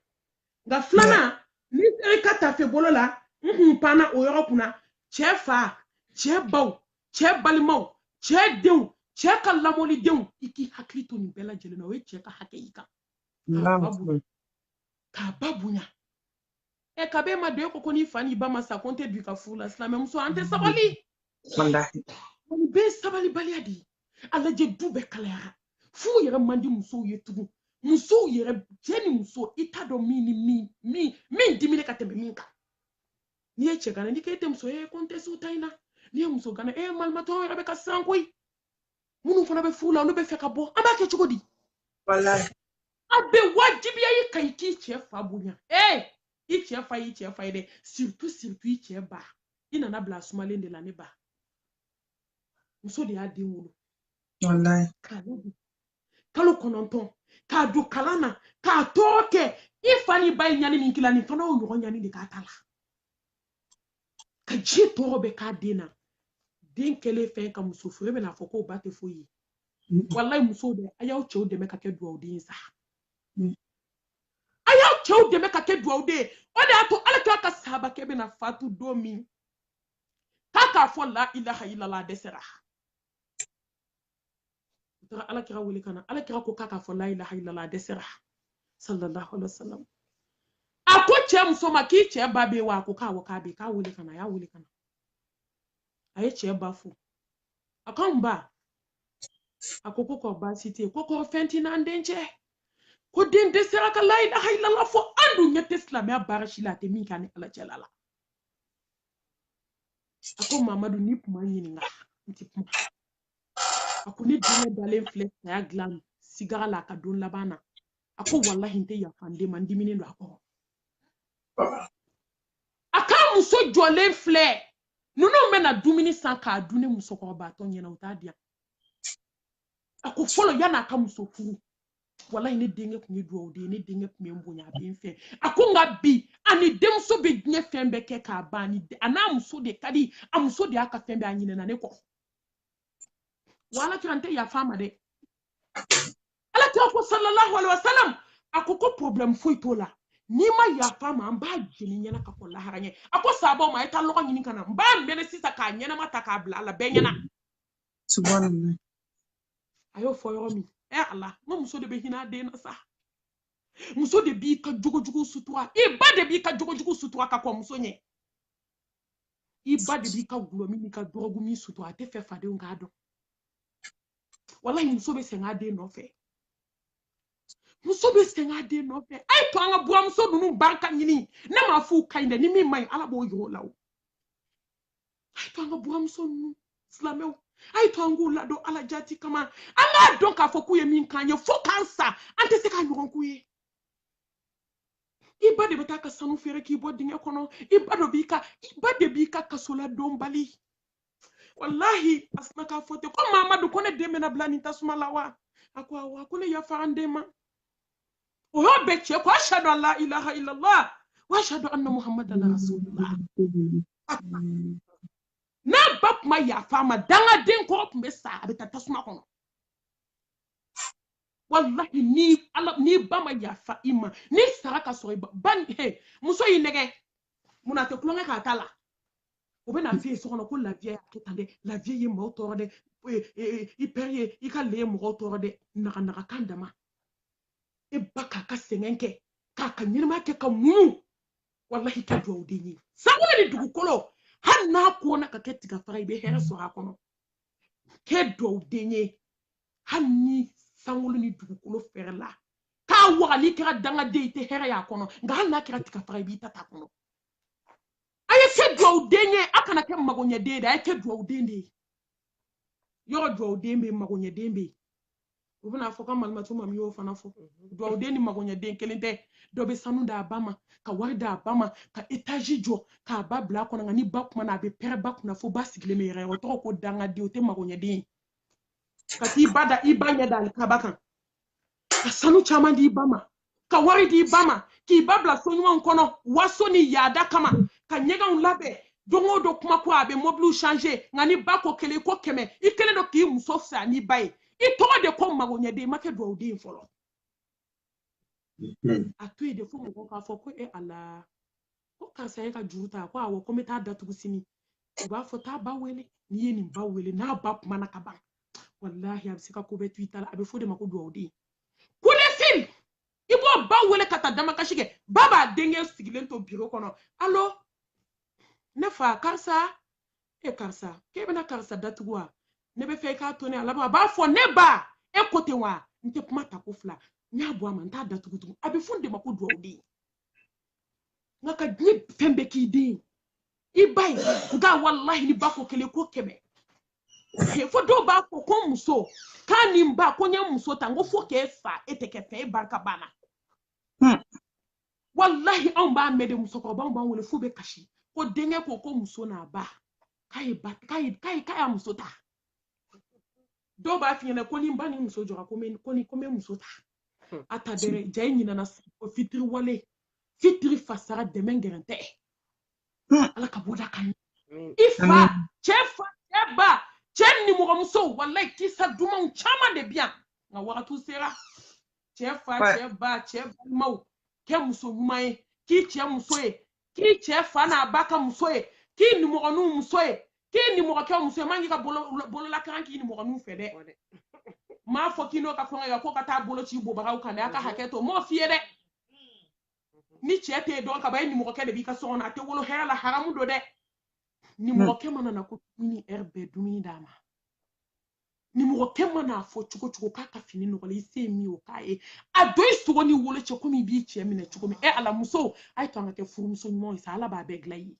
nka filanan ni i ka tafe bolo la n kun panna o yɔrɔ kunna cɛ fa cɛ baw cɛ balimaw cɛ denw cɛ ka lamɔlidenw i k'i hakili to nin bɛɛ lajɛlen na o ye cɛ ka hakɛ y'i kan k'a ba bonya ka bɛ ma don e ko n'i fa n'i ba ma sa ko n tɛ don i ka furu la silamɛmuso an tɛ sabali nin bɛɛ ye sabalibaliya de ye a lajɛ du bɛɛ kalayara furu yɛrɛ man di musow ye tugun musow yɛrɛ cɛ ni muso i t'a dɔn min ni min dimine ka tɛmɛ min kan n'i ye cɛ gana n'i k'e tɛ muso ye ko n tɛ s'o ta in na n'i ye muso gana malimatɔ yɛrɛ bɛ ka siran koyi minnu fana bɛ furu la olu bɛ fɛ ka bɔ an b'a kɛ cogo di a bɛ wajibiya ye ka i k'i cɛ fa bonya i cɛ fa y'i cɛ fa ye dɛ surtout i cɛ ba i nana bila sumalen de la ne ba muso de y'a den wolo kalo 9 k'a don kalan na k'a tɔɔrɔ kɛ i fa ni ba ye ɲani min kila nin fana y'o ɲɔgɔn ɲani de k'a ta la ka ji tɔɔrɔ bɛ k'a den na den kɛlen fɛn ka muso furu e bɛna fɔ k'o ba tɛ foyi ye wallahi musow dɛ a y'aw cɛw dɛmɛ ka kɛ duwawuden sa a y'aw cɛw dɛmɛ ka kɛ duwawuden o de y'a to ala k'a ka sahabakɛ bɛna fatu don min k'a fɔ la ilaha illallah a dɛsɛra ala kira wele kana ala kira ko k'a fɔ la ilaha illallah a dɛsɛra sallallahu alaihi wasallam a ko cɛ muso ma k'i cɛ ba bɛ wa a ko k'a k'a bɛ k'a wele kana a y'a wele kana a ye cɛ ba fo a ko n ba a ko k'o baasi tɛ yen ko fɛn t'i n'an den cɛ ko den dɛsɛra ka la ilaha illallah fɔ an dun ɲɛ tɛ silamɛya baara si la a tɛ min kɛ ni ala cɛla la a ko mamadu ni kuma ɲininka n tɛ kuma a ko ni denkɛ dalen filɛ saya dilan sigara la a ka don laban na a ko wallahi n tɛ yafa n den ma n diminen don a kɔrɔ a k'a muso jɔlen filɛ ninnu bɛna dumuni san k'a dun ne musokɔrɔbatɔ ɲɛna o t'a diyan a ko fɔlɔ yan'a ka muso furu wallahi ne denkɛ tun ye duwawuden ne denkɛ tun bɛ n bonya a bɛ n fɛ a ko nka bi ani denmuso bɛ diɲɛ fɛn bɛɛ kɛ k'a ban a n'a muso de ka di a muso de y'a ka fɛn bɛɛ a ɲinɛna ne kɔ wa ala kira n tɛ yafa ma dɛ ala kira ko sallallahu alaihi wasallam a ko problème foyi t'o la n'i ma yafa ma an b'a jeni ɲɛna ka kɔ lahara ɲɛ a ko sabaw ma a ye taa lɔgɔ ɲini ka na n b'a mɛnɛ sisan k'a ɲɛnama ta k'a bila a la bɛɛ ɲɛna subhanallah a y'o fɔ yɔrɔ min ala n ko muso de bɛ hinɛ a den na sa muso de b'i ka jogojugu sutura i ba de b'i ka jogojugu sutura ka kɔ muso ɲɛ i ba de b'i ka gulɔmi n'i ka dɔrɔgu min sutura a tɛ fɛ fadenw k'a dɔn wallahi muso bɛ sɛgɛn a den nɔfɛ muso bɛ sɛgɛn a den nɔfɛ a ye to an ka buramuso ninnu barika ɲini ne m'a f'u ka ɲi dɛ ni min man ɲi ala b'o yir'o la o a ye to an ka buramuso ninnu silamɛw a ye to an k'u ladon ala jati kama an k'a dɔn k'a fɔ k'u ye min k'an ye fo k'an sa an tɛ se k'a ɲɔgɔn k'u ye i ba de bɛ taa ka sanu feere k'i bɔ dingɛ kɔnɔ i ba de b'i ka kasola don bali wallahi asma k'a fɔ ten ko mamadu ko ne den bɛna bila nin tasuma la wa a ko awɔ a ko ne yafa an den ma o y'a bɛɛ cɛ ko ashhadu an la ilaha illallah wa ashhadu anna muhammadan rasulullah n'a ba kuma yafa ma dangaden kɔrɔ tun bɛ sa a bɛ taa tasuma kɔnɔ wallahi ni ba ma yafa i ma ni sara ka sɔrɔ i ba muso y'i nɛgɛ mun na a tɛ kulonkɛ k'a ta la o bena fie so kono ko la vie aketande la vie ye mo toro de i perie i ka le mo toro de naga kandama e baka ka sengenke ka nyirma ke ka mu wallahi ke do odini sawole ni dugukolo hanna ko na ka ketiga fara be here so ha kono ke do odini hanni sawole ni dugukolo ferla ka wali kira danga de ite here ya kono nga hanna kira tika fara bi tata kono aye ke do odini akana ke magonya de da ke do odini yo do odini magonya dembe ubuna foka malmatu mam yo fana fo do odini magonya de kelente do be sanu da bama ka wari da bama ka etaji jo ka ba bla kono ngani ba kuma na be pere ba kuna fo ba sigle me re o to ko danga de o te magonya de ka ti bada ibanya da ka bakan ka sanu chama di bama ka wari di bama ki babla so nyuma kono waso ni yada kama ka nyega un labe dongo do kuma ko abe mobile changer ngani ba ko kele ko keme ikele do ki muso sa ni bae i to de ko magonya de make do odin folo atu de fo mo ka fo ko e ala ko ka sa ka juta ko awo ko meta datu sini ba fo ta ba wele ni yeni ba wele na ba kuma na ka ba wallahi abisika ko be twitter abe fo de mako do odin kule fil ibo ba wele kata dama ka shige baba denge sigilen to biro kono allo nefa karsa e karsa ke bena karsa datuwa ne be fe ka tone ala ba fo ne ba e kote wa nte kuma ta ko fla nya bo ama nta datugutu abi funde mako do odi ngaka ni fembe ki din ibai nga wallahi ni bako kele ko kebe he fo do ba ko muso kani mba ko nya muso tango fo ke fa eteke fe barka bana wallahi on ba mede muso ko ba wole fo be kashi ko denge ko muso na ba kai muso ta do ba fi na ko ni mba ni muso jora ko me muso ta ata dere jay nyina na fitri wale fitri fasara de mengerente ala ka boda kan ifa chefa eba chenni mo muso wallahi kisa duma chama de bien nga wakatu sera chef mau ke muso nyumae ki che muso e ki chefa na baka muso e ki ni mo nu muso e ki ni mo ka muso e mangi ka bolo la kan ki ni mo nu fede ma fo kino ka konga ko ka ta bolo ci bo baraw kan aka haketo mo fiere ni chete don ka bay ni mo ke de bi ka sona te wolo hela haramu do de ni mo ke manana ko ni herbe dumi dama ni mo ke mana fo chuko ka fini no le se mi o kai a do iso ni wolo che ko mi bi che mi na chuko mi e ala muso ay to ngate fu muso mo isa ala ba begla yi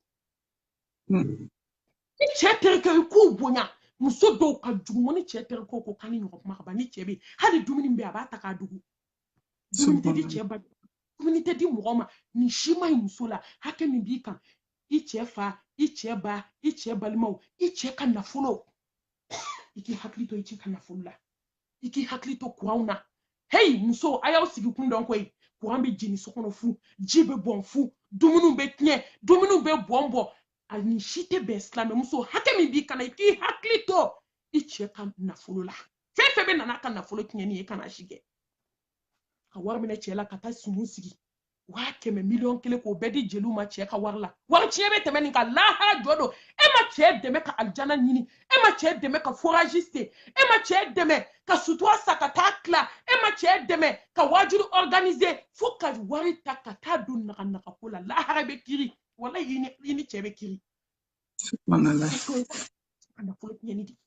ni chete ke ku bonya muso do ka jugu ni chete ko kan ni ko ma ba ni chebe hadi dumini mbe abata ka dugu dumini te di cheba dumini te di mo ni shima muso la hake ni bi kan ichefa icheba limau icheka na fulo iki haklito icheka na fulla iki haklito kwauna hey muso aya osigi kundon koy kwambe jini sokono fu jibe bon fu dumunu be tne dumunu be bombo ani shite be islam muso hake mi bi kana iki haklito icheka na fulla fefe be nana kan na fulo tne ni kana shige awar mine chela kata sumu sigi wa keme million kele ko bedi jelu ma che ka warla war che be temeni ka laha jodo e ma che deme ka aljana nyini e ma che deme ka foragiste e ma che deme ka sutwa sakatakla e ma che deme ka wajuru organiser fo ka wari takata dun na ka kula laha be kiri wala yini che be kiri subhanallah kana fulo nyeni di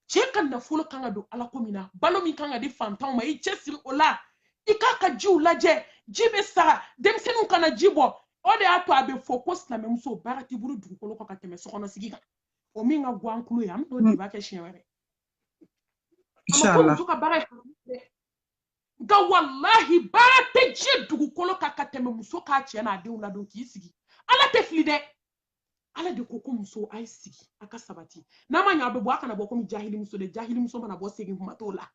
che kana fulo kanga do ala komina balo mi kanga di fantom ma i che sir ola ikaka jiu laje jibe sara demsenu kana jibo ode ato abe focus na memso barati buru dugukolo ko kateme sokono sigika o minga gwankulu ya mdo di ba ke shenwere inshallah tuka bare ga wallahi barate je dugukolo ka kateme muso ka che na de una don ki sigi ala te flide ala de koko muso ai sigi aka sabati na manya abe bo aka na bo ko mi jahili muso mana bo sigi matola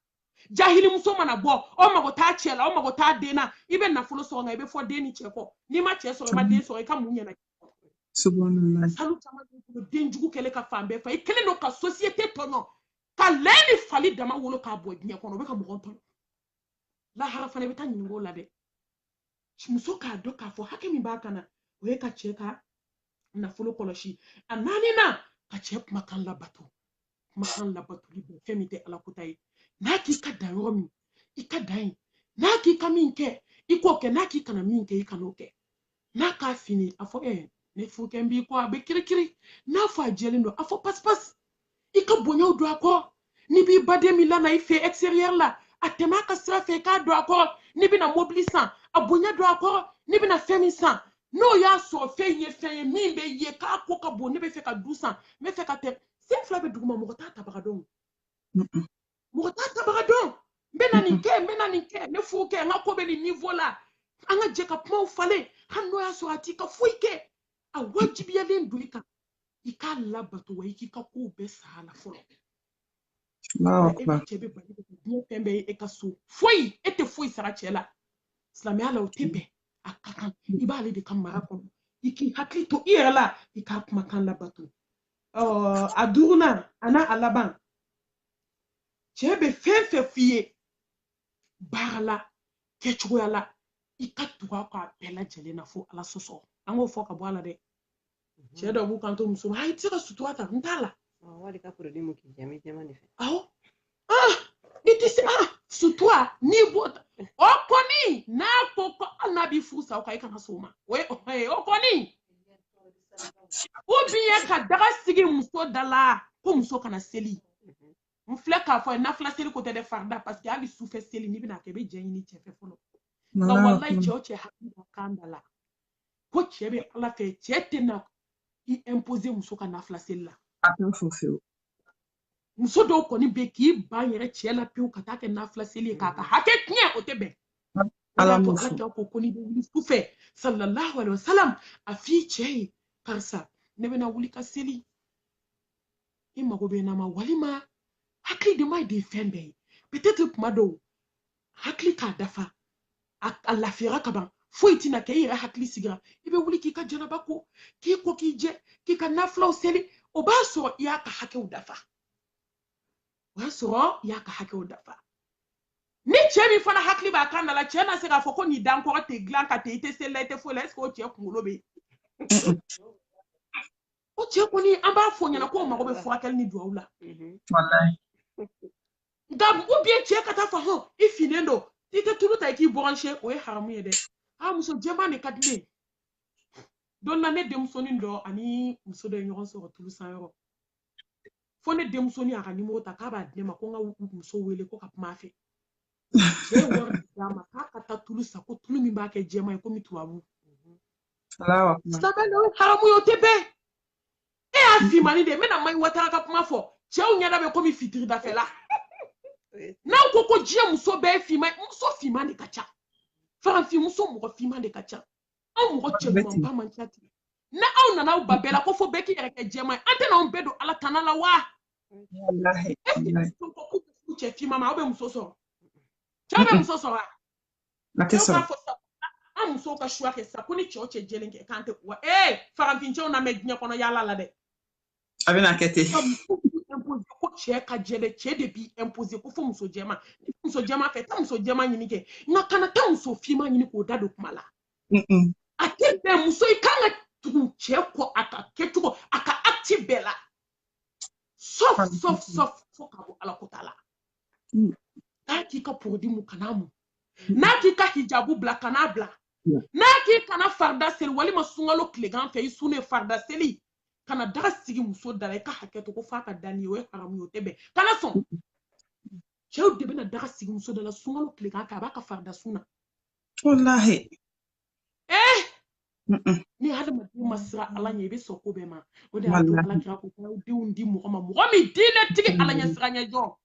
jahili muso mana bo o mago ta chela o mago ta dena ibe na fulo so nga ibe fo deni cheko ni ma che so ma de so ka munya na subhanallah salu chama ko denjugu kele ka fambe fa ikele no ka société tono ka leni fali dama wolo ka bo nya kono be ka mo tono la harafa ne be tan ngo la de muso ka do ka fo hakemi ba kana we ka cheka nafolo kɔlɔsi a naanina ka cɛ kumakan labato kumakan labatoli bɛɛ fɛn min tɛ ala kota ye n'a k'i ka dan yɔrɔ min i ka dan ye n'a k'i ka min kɛ i k'o kɛ n'a k'i kana min kɛ i kan'o kɛ n'a k'a fini a fɔ ne furukɛ b'i kɔ a bɛ kirikiri n'a fɔ a jɛlen don a fɔ pasi i ka bonyaw don a kɔrɔ ni b'i baden min lana i fɛ extérieur la a tɛmɛ a ka sira fɛ k'a don a kɔrɔ ni bɛna mobili san a bonya don a kɔrɔ ni bɛna fɛn min san n'o y'a sɔrɔ fɛn ye fɛn ye min bɛ ye k'a ko ka bon ne bɛ fɛ ka du san n bɛ fɛ ka tɛ sen fila bɛ duguma mɔgɔ t'a tabaga dɔn mɔgɔ t'a tabaga dɔn n bɛna nin kɛ ne furukɛ n ka ko bɛ nin niveau la an ka jɛ ka kumaw falen hali n'o y'a sɔrɔ a t'i ka foyi kɛ a wajibiyalen don i kan i k'a labato wa i k'i ka kow bɛɛ sara la fɔlɔ e bɛ cɛ bɛ bali ka diɲɛ fɛn bɛɛ ye e ka so foyi e tɛ foyi sara cɛ la silamɛya la o tɛ bɛn a ka kan i b'ale de ka mara kɔnɔ i k'i hakili to i yɛrɛ la i k'a kumakan labato a duurunan a n'a a laban cɛ bɛ fɛn fɛn f'i ye baara la kɛcogoya la i ka tugu a kɔ a bɛɛ lajɛlen na fo ala sɔsɔ an k'o fɔ ka bɔ a la dɛ cɛ dɔw b'u kan to muso ma i tɛ se ka sutura ta n t'a la wali ka produit mun k'i jɛmi jɛma de fɛ awɔ i tɛ se sutura n'i b'o ta o kɔni n'a ko ko hali n'a b'i furu sa o kan i kana so ma o kɔni ou bien ka daga sigi muso da la ko muso kana seli n filɛ k'a fɔ nafila seli ko tɛ dɛ farida parce que hali sufɛ seli n'i bɛna kɛ i bɛ jɛ ɲini cɛ fɛ fɔlɔ nka walayi cɛ o cɛ hakili ka kan da la ko cɛ bɛ ala fɛ cɛ tɛna i imposer muso ka nafila seli la muso dɔw kɔni bɛ k'i ban yɛrɛ cɛ la pewu ka taa kɛ nafila seli ye k'a ka hakɛ tiɲɛ o tɛ bɛn ala ko n'i bɛ wuli sufɛ sallallahu alaihi wasallam a f'i cɛ ye karisa ne bɛna wuli ka seli i mago bɛ na ma walima hakili de ma de fɛn bɛɛ ye peut-être kuma dɔw hakili k'a dafa a lafiyara ka ban foyi tɛna kɛ i yɛrɛ hakili sigira i bɛ wuli k'i ka janaba ko k'i ko k'i jɛ k'i ka nafilaw seli o b'a sɔrɔ i y'a ka hakɛw dafa o y'a sɔrɔ i y'a ka hakɛw dafa ni cɛ min fana hakili b'a kan da la cɛ na se k'a fɔ ko nin dan kɔrɔ tɛ dilan ka tɛ i tɛ seli la i tɛ foyi la est-ce que o cɛ kunkolo bɛ yen o cɛ kɔni an b'a fɔ ɲɛna ko mago bɛ furakɛli ni duwawu la nka ou bien cɛ ka taa fɔ i finnen don i tɛ tulu ta i k'i branché o ye haramu ye dɛ muso jɛman de ka di ne don na ne denmusonin dɔ ani muso dɔ ye ɲɔgɔn sɔrɔ tulu san yɔrɔ fo ne denmusonin a ka nimoro ta k'a b'a di ne ma ko n ka muso wele ko ka kuma a fɛ cɛ ye wari d'a ma k'a ka taa tulu san ko tulu min b'a kɛ jɛman ye komi tubabu silamɛ o haramu ye o tɛ bɛn e y'a fimani de n bɛna Mayi Watara ka kuma fɔ cɛw ɲɛda bɛ komi fitiri dafɛla n'aw ko ko diɲɛ muso bɛɛ ye finman muso finman de ka ca farafin muso mɔgɔ finman de ka ca anw mɔgɔ cɛ ɲumanba man ca ten ni aw nana aw ba bɛɛ la ko fo bɛɛ k'i yɛrɛ kɛ jɛman ye an tɛna anw bɛɛ don ala tana la wa est-ce que cɛ finman ma aw bɛ muso sɔrɔ cɛw bɛ muso sɔrɔ wa cɛw k'a fɔ sa an musow ka choix kɛ sa ko ni cɛw cɛ jɛlen kɛ k'an tɛ wa farafin cɛw na mɛ diɲɛ kɔnɔ yaala la dɛ a bɛna kɛ ten ko cɛ ka jɛ dɛ cɛ de b'i imposer ko fo muso jɛman muso jɛman fɛ taa muso jɛman ɲini kɛ nka kana taa muso finman ɲini k'o da don kuma la a tɛ bɛn muso i kan ka tugu cɛ kɔ a ka kɛcogo a ka acte bɛɛ la sauf fo ka bɔ ala ko ta la n'a k'i ka produit mu kana mu n'a k'i ka hijabu bila kana bila n'a k'i kana farida seli walima sunkalo tilegan fɛ i sun ne farida seli kana daga sigi muso da la i ka hakɛ to ko f'a ka da ni ye o ye haramu ye o tɛ bɛn kana sɔn cɛw de bɛna daga sigi muso da la sunkalo tilegan fɛ a b'a ka farida sun na wallahi ni hadamaden ma siran ala ɲɛ i bɛ sɔn ko bɛɛ ma o de y'a to ala kira ko k'aw denw di mɔgɔ ma mɔgɔ min diinɛ tigi ala ɲɛ siran ɲɛ jɔ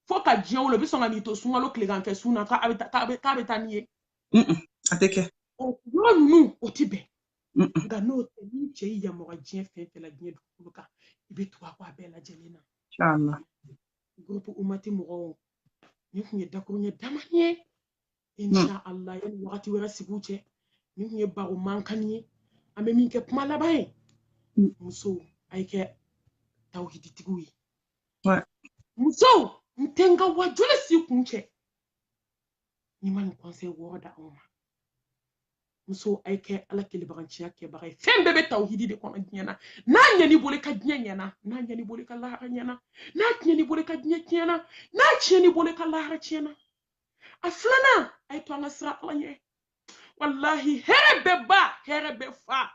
fo ka diɲɛ wolo i bɛ sɔn ka n'i to sunkalo tilegan fɛ sun na k'a bɛ taa n'i ye a tɛ kɛ yɔrɔ ninnu o tɛ bɛn nka n'o tɛ ni cɛ y'i yamaruya diɲɛ fɛn fɛn la diɲɛ dugukolo kan i bɛ tugu a kɔ a bɛɛ lajɛlen na groupe umati mɔgɔw ni tun ye dakuruɲɛ damani ye insha Allah yanni wagati wɛrɛ sigiw cɛ ni tun ye baro mankanni ye an bɛ min kɛ kuma laban ye musow a ye kɛ tawhiditigiw ye musow n tɛ n ka wajuli si kun cɛ ni ma nin conseil wɔɔrɔ da anw ma muso ay ke ala kele baganchiya ke bagay fembe be tawhidi de kono nyana na nyani bole ka nyana na nyani bole ka lahara nyana na nyani bole ka nyana na nyani bole ka lahara nyana aflana ay to nga sra ala nye wallahi herebe ba herebe fa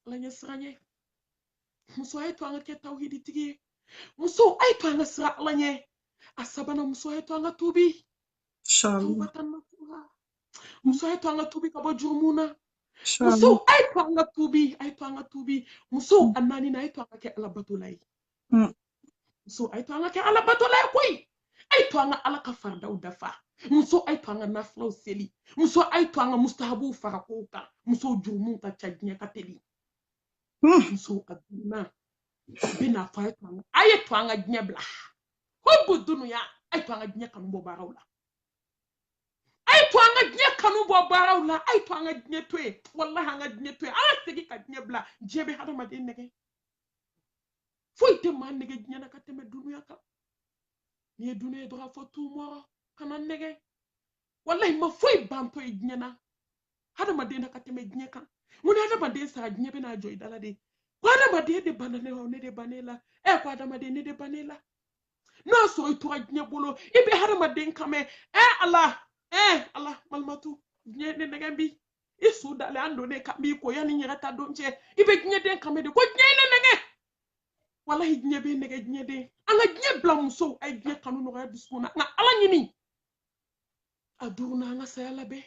ala nye sra nye muso ay to nga ke tawhidi tigi muso ay to nga sra ala nye asabana muso ay to nga tubi Inshallah. tawbatan nasuha muso ay to nga tubi ka bo jurmuna Inshallah. muso ay to nga tubi muso anani na ay to nga ke ala batulay muso ay to nga ke ala batulay koy ay to nga ala ka farda udafa muso ay to nga naflo seli muso ay to nga mustahabu farakoka muso jurmu ta chadnya ka teli muso aduna bina fa ay to nga nyebla hobu dunuya ay to nga nya kan bo barawla ay to nga nya kanu bo barawla ay to nga nya twe wallahi nga nya twe ala tegi ka nyebla jebe hada ma de nege foy te man nege nya na ka teme dunuya ka ni dunuya dora fo tu mo kana nege wallahi ma foy banto e nya na hada ma de na ka teme nya kan mun hada ma de sa nya be na joy dala de ko hada ma de banane o ne de banela e ko hada ma de ne de banela no so to nya bolo ibe hada ma de kame Allah malmatu nye ne ngambi isu dale ando ne kambi ko yani nyata donche ibe nye den kamede ko nye ne nenge wallahi nye be nege nye de anga nye blam so ay nye kanu no ga biskuna nga ala nyini aduna nga sayala be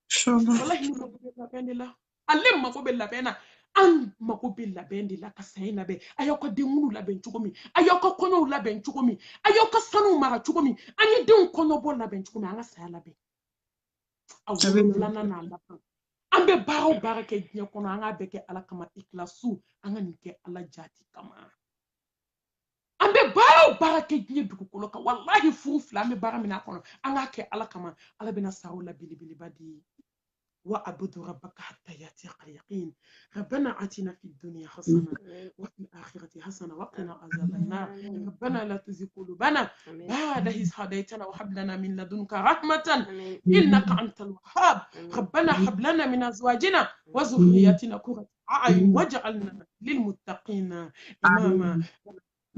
Inshallah. wallahi ma ko be la benila alle ma ko be la bena an ma ko be la bendila ka sayla be ayoko de ngunu la ben chukomi ayoko kono la ben chukomi ayoko sanu mara chukomi anyi de kono bo la ben chukomi anga sayala be awolana na lapan an be baaraw baara kɛ diɲɛ kɔnɔ an k'a bɛɛ kɛ ala kama ikilasu an ka nin kɛ ala jati kama an be baaraw baara kɛ diɲɛ dugukolo kan wallahi furu fila an be baara min a kɔnɔ an k'a kɛ ala kama ala bɛna saraw la belebeleba di وأعبد ربك حتى يأتيك اليقين ربنا آتنا في الدنيا حسنة وفي الآخرة حسنة وقنا عذاب النار ربنا لا تزغ قلوبنا بعد إذ هديتنا وهب لنا من لدنك رحمة إنك أنت الوهاب ربنا هب لنا من أزواجنا وذرياتنا قرة أعين واجعلنا للمتقين إماما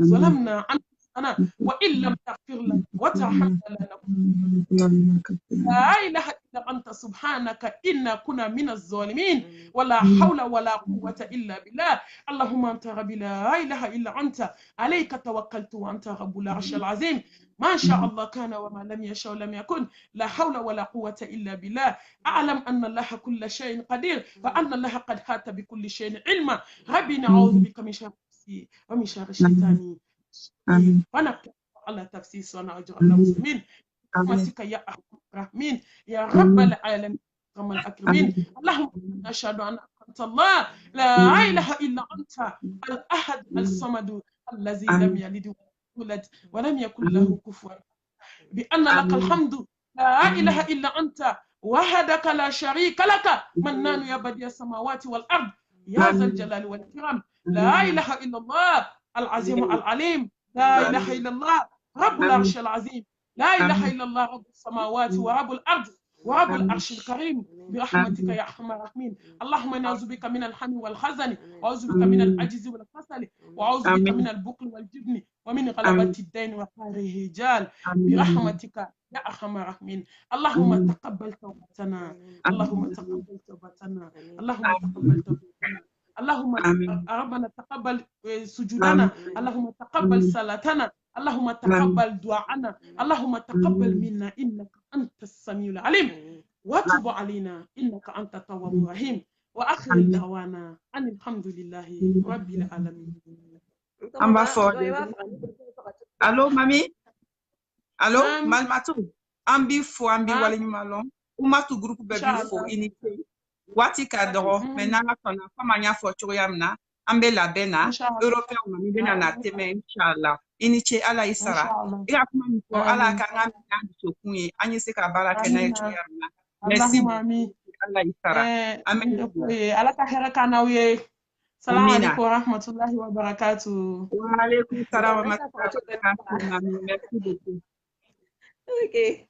ظلمنا أنفسنا وإن لم تغفر لنا وترحمنا لنكن لا إله إلا أنت سبحانك إنا كنا من الظالمين ولا حول ولا قوة إلا بالله اللهم أنت ربي لا إله إلا أنت عليك توكلت وأنت رب العرش العظيم ما شاء الله كان وما لم يشاء لم يكن لا حول ولا قوة إلا بالله أعلم أن الله كل شيء قدير وأن الله قد هات بكل شيء علما ربي نعوذ بك من شر نفسي ومن شر الشيطان ونبكي على تفسيس ونأجر المسلمين برحمتك يا أرحم الراحمين يا رب العالمين أكرم الأكرمين اللهم نشهد أن أنت الله لا إله إلا أنت الأحد الصمد الذي لم يلد ولم يولد ولم يكن له كفوا بأن لك الحمد لا إله إلا أنت وحدك لا شريك لك منان يا بديع السماوات والأرض يا ذا الجلال والإكرام لا إله إلا الله العظيم العليم لا إله إلا الله رب العرش العظيم لا إله إلا الله رب السماوات ورب الأرض ورب العرش الكريم برحمتك يا أرحم الراحمين اللهم نعوذ بك من الهم والحزن وأعوذ بك من العجز والكسل وأعوذ بك من البخل والجبن ومن غلبة الدين وقهر الرجال برحمتك يا أرحم الراحمين اللهم تقبل توبتنا اللهم تقبل توبتنا اللهم تقبل توبتنا اللهم ربنا تقبل سجودنا اللهم تقبل صلاتنا اللهم تقبل دعاءنا اللهم تقبل منا إنك أنت السميع العليم وتب علينا إنك أنت التواب الرحيم وآخر دعوانا أن الحمد لله رب العالمين. Allô, mami? Allô, malmatu? Ambi fo, ambi wali malon. Umatu groupe baby fo initié. Wati kadoro, maintenant on a pas mania fo choyamna. Ambe la bena, européen mami bena na teme inshallah. Initié ala isara. Ila kuma miko ala kanga mina sokunye. Anye se ka baraka na choyamna. Merci mami. Allah isara. Amen. Ala ka hera kana wiye. Salam alaikum wa rahmatullahi wa barakatuh. Wa alaikum salam wa rahmatullahi wa barakatuh. Merci beaucoup. Okay.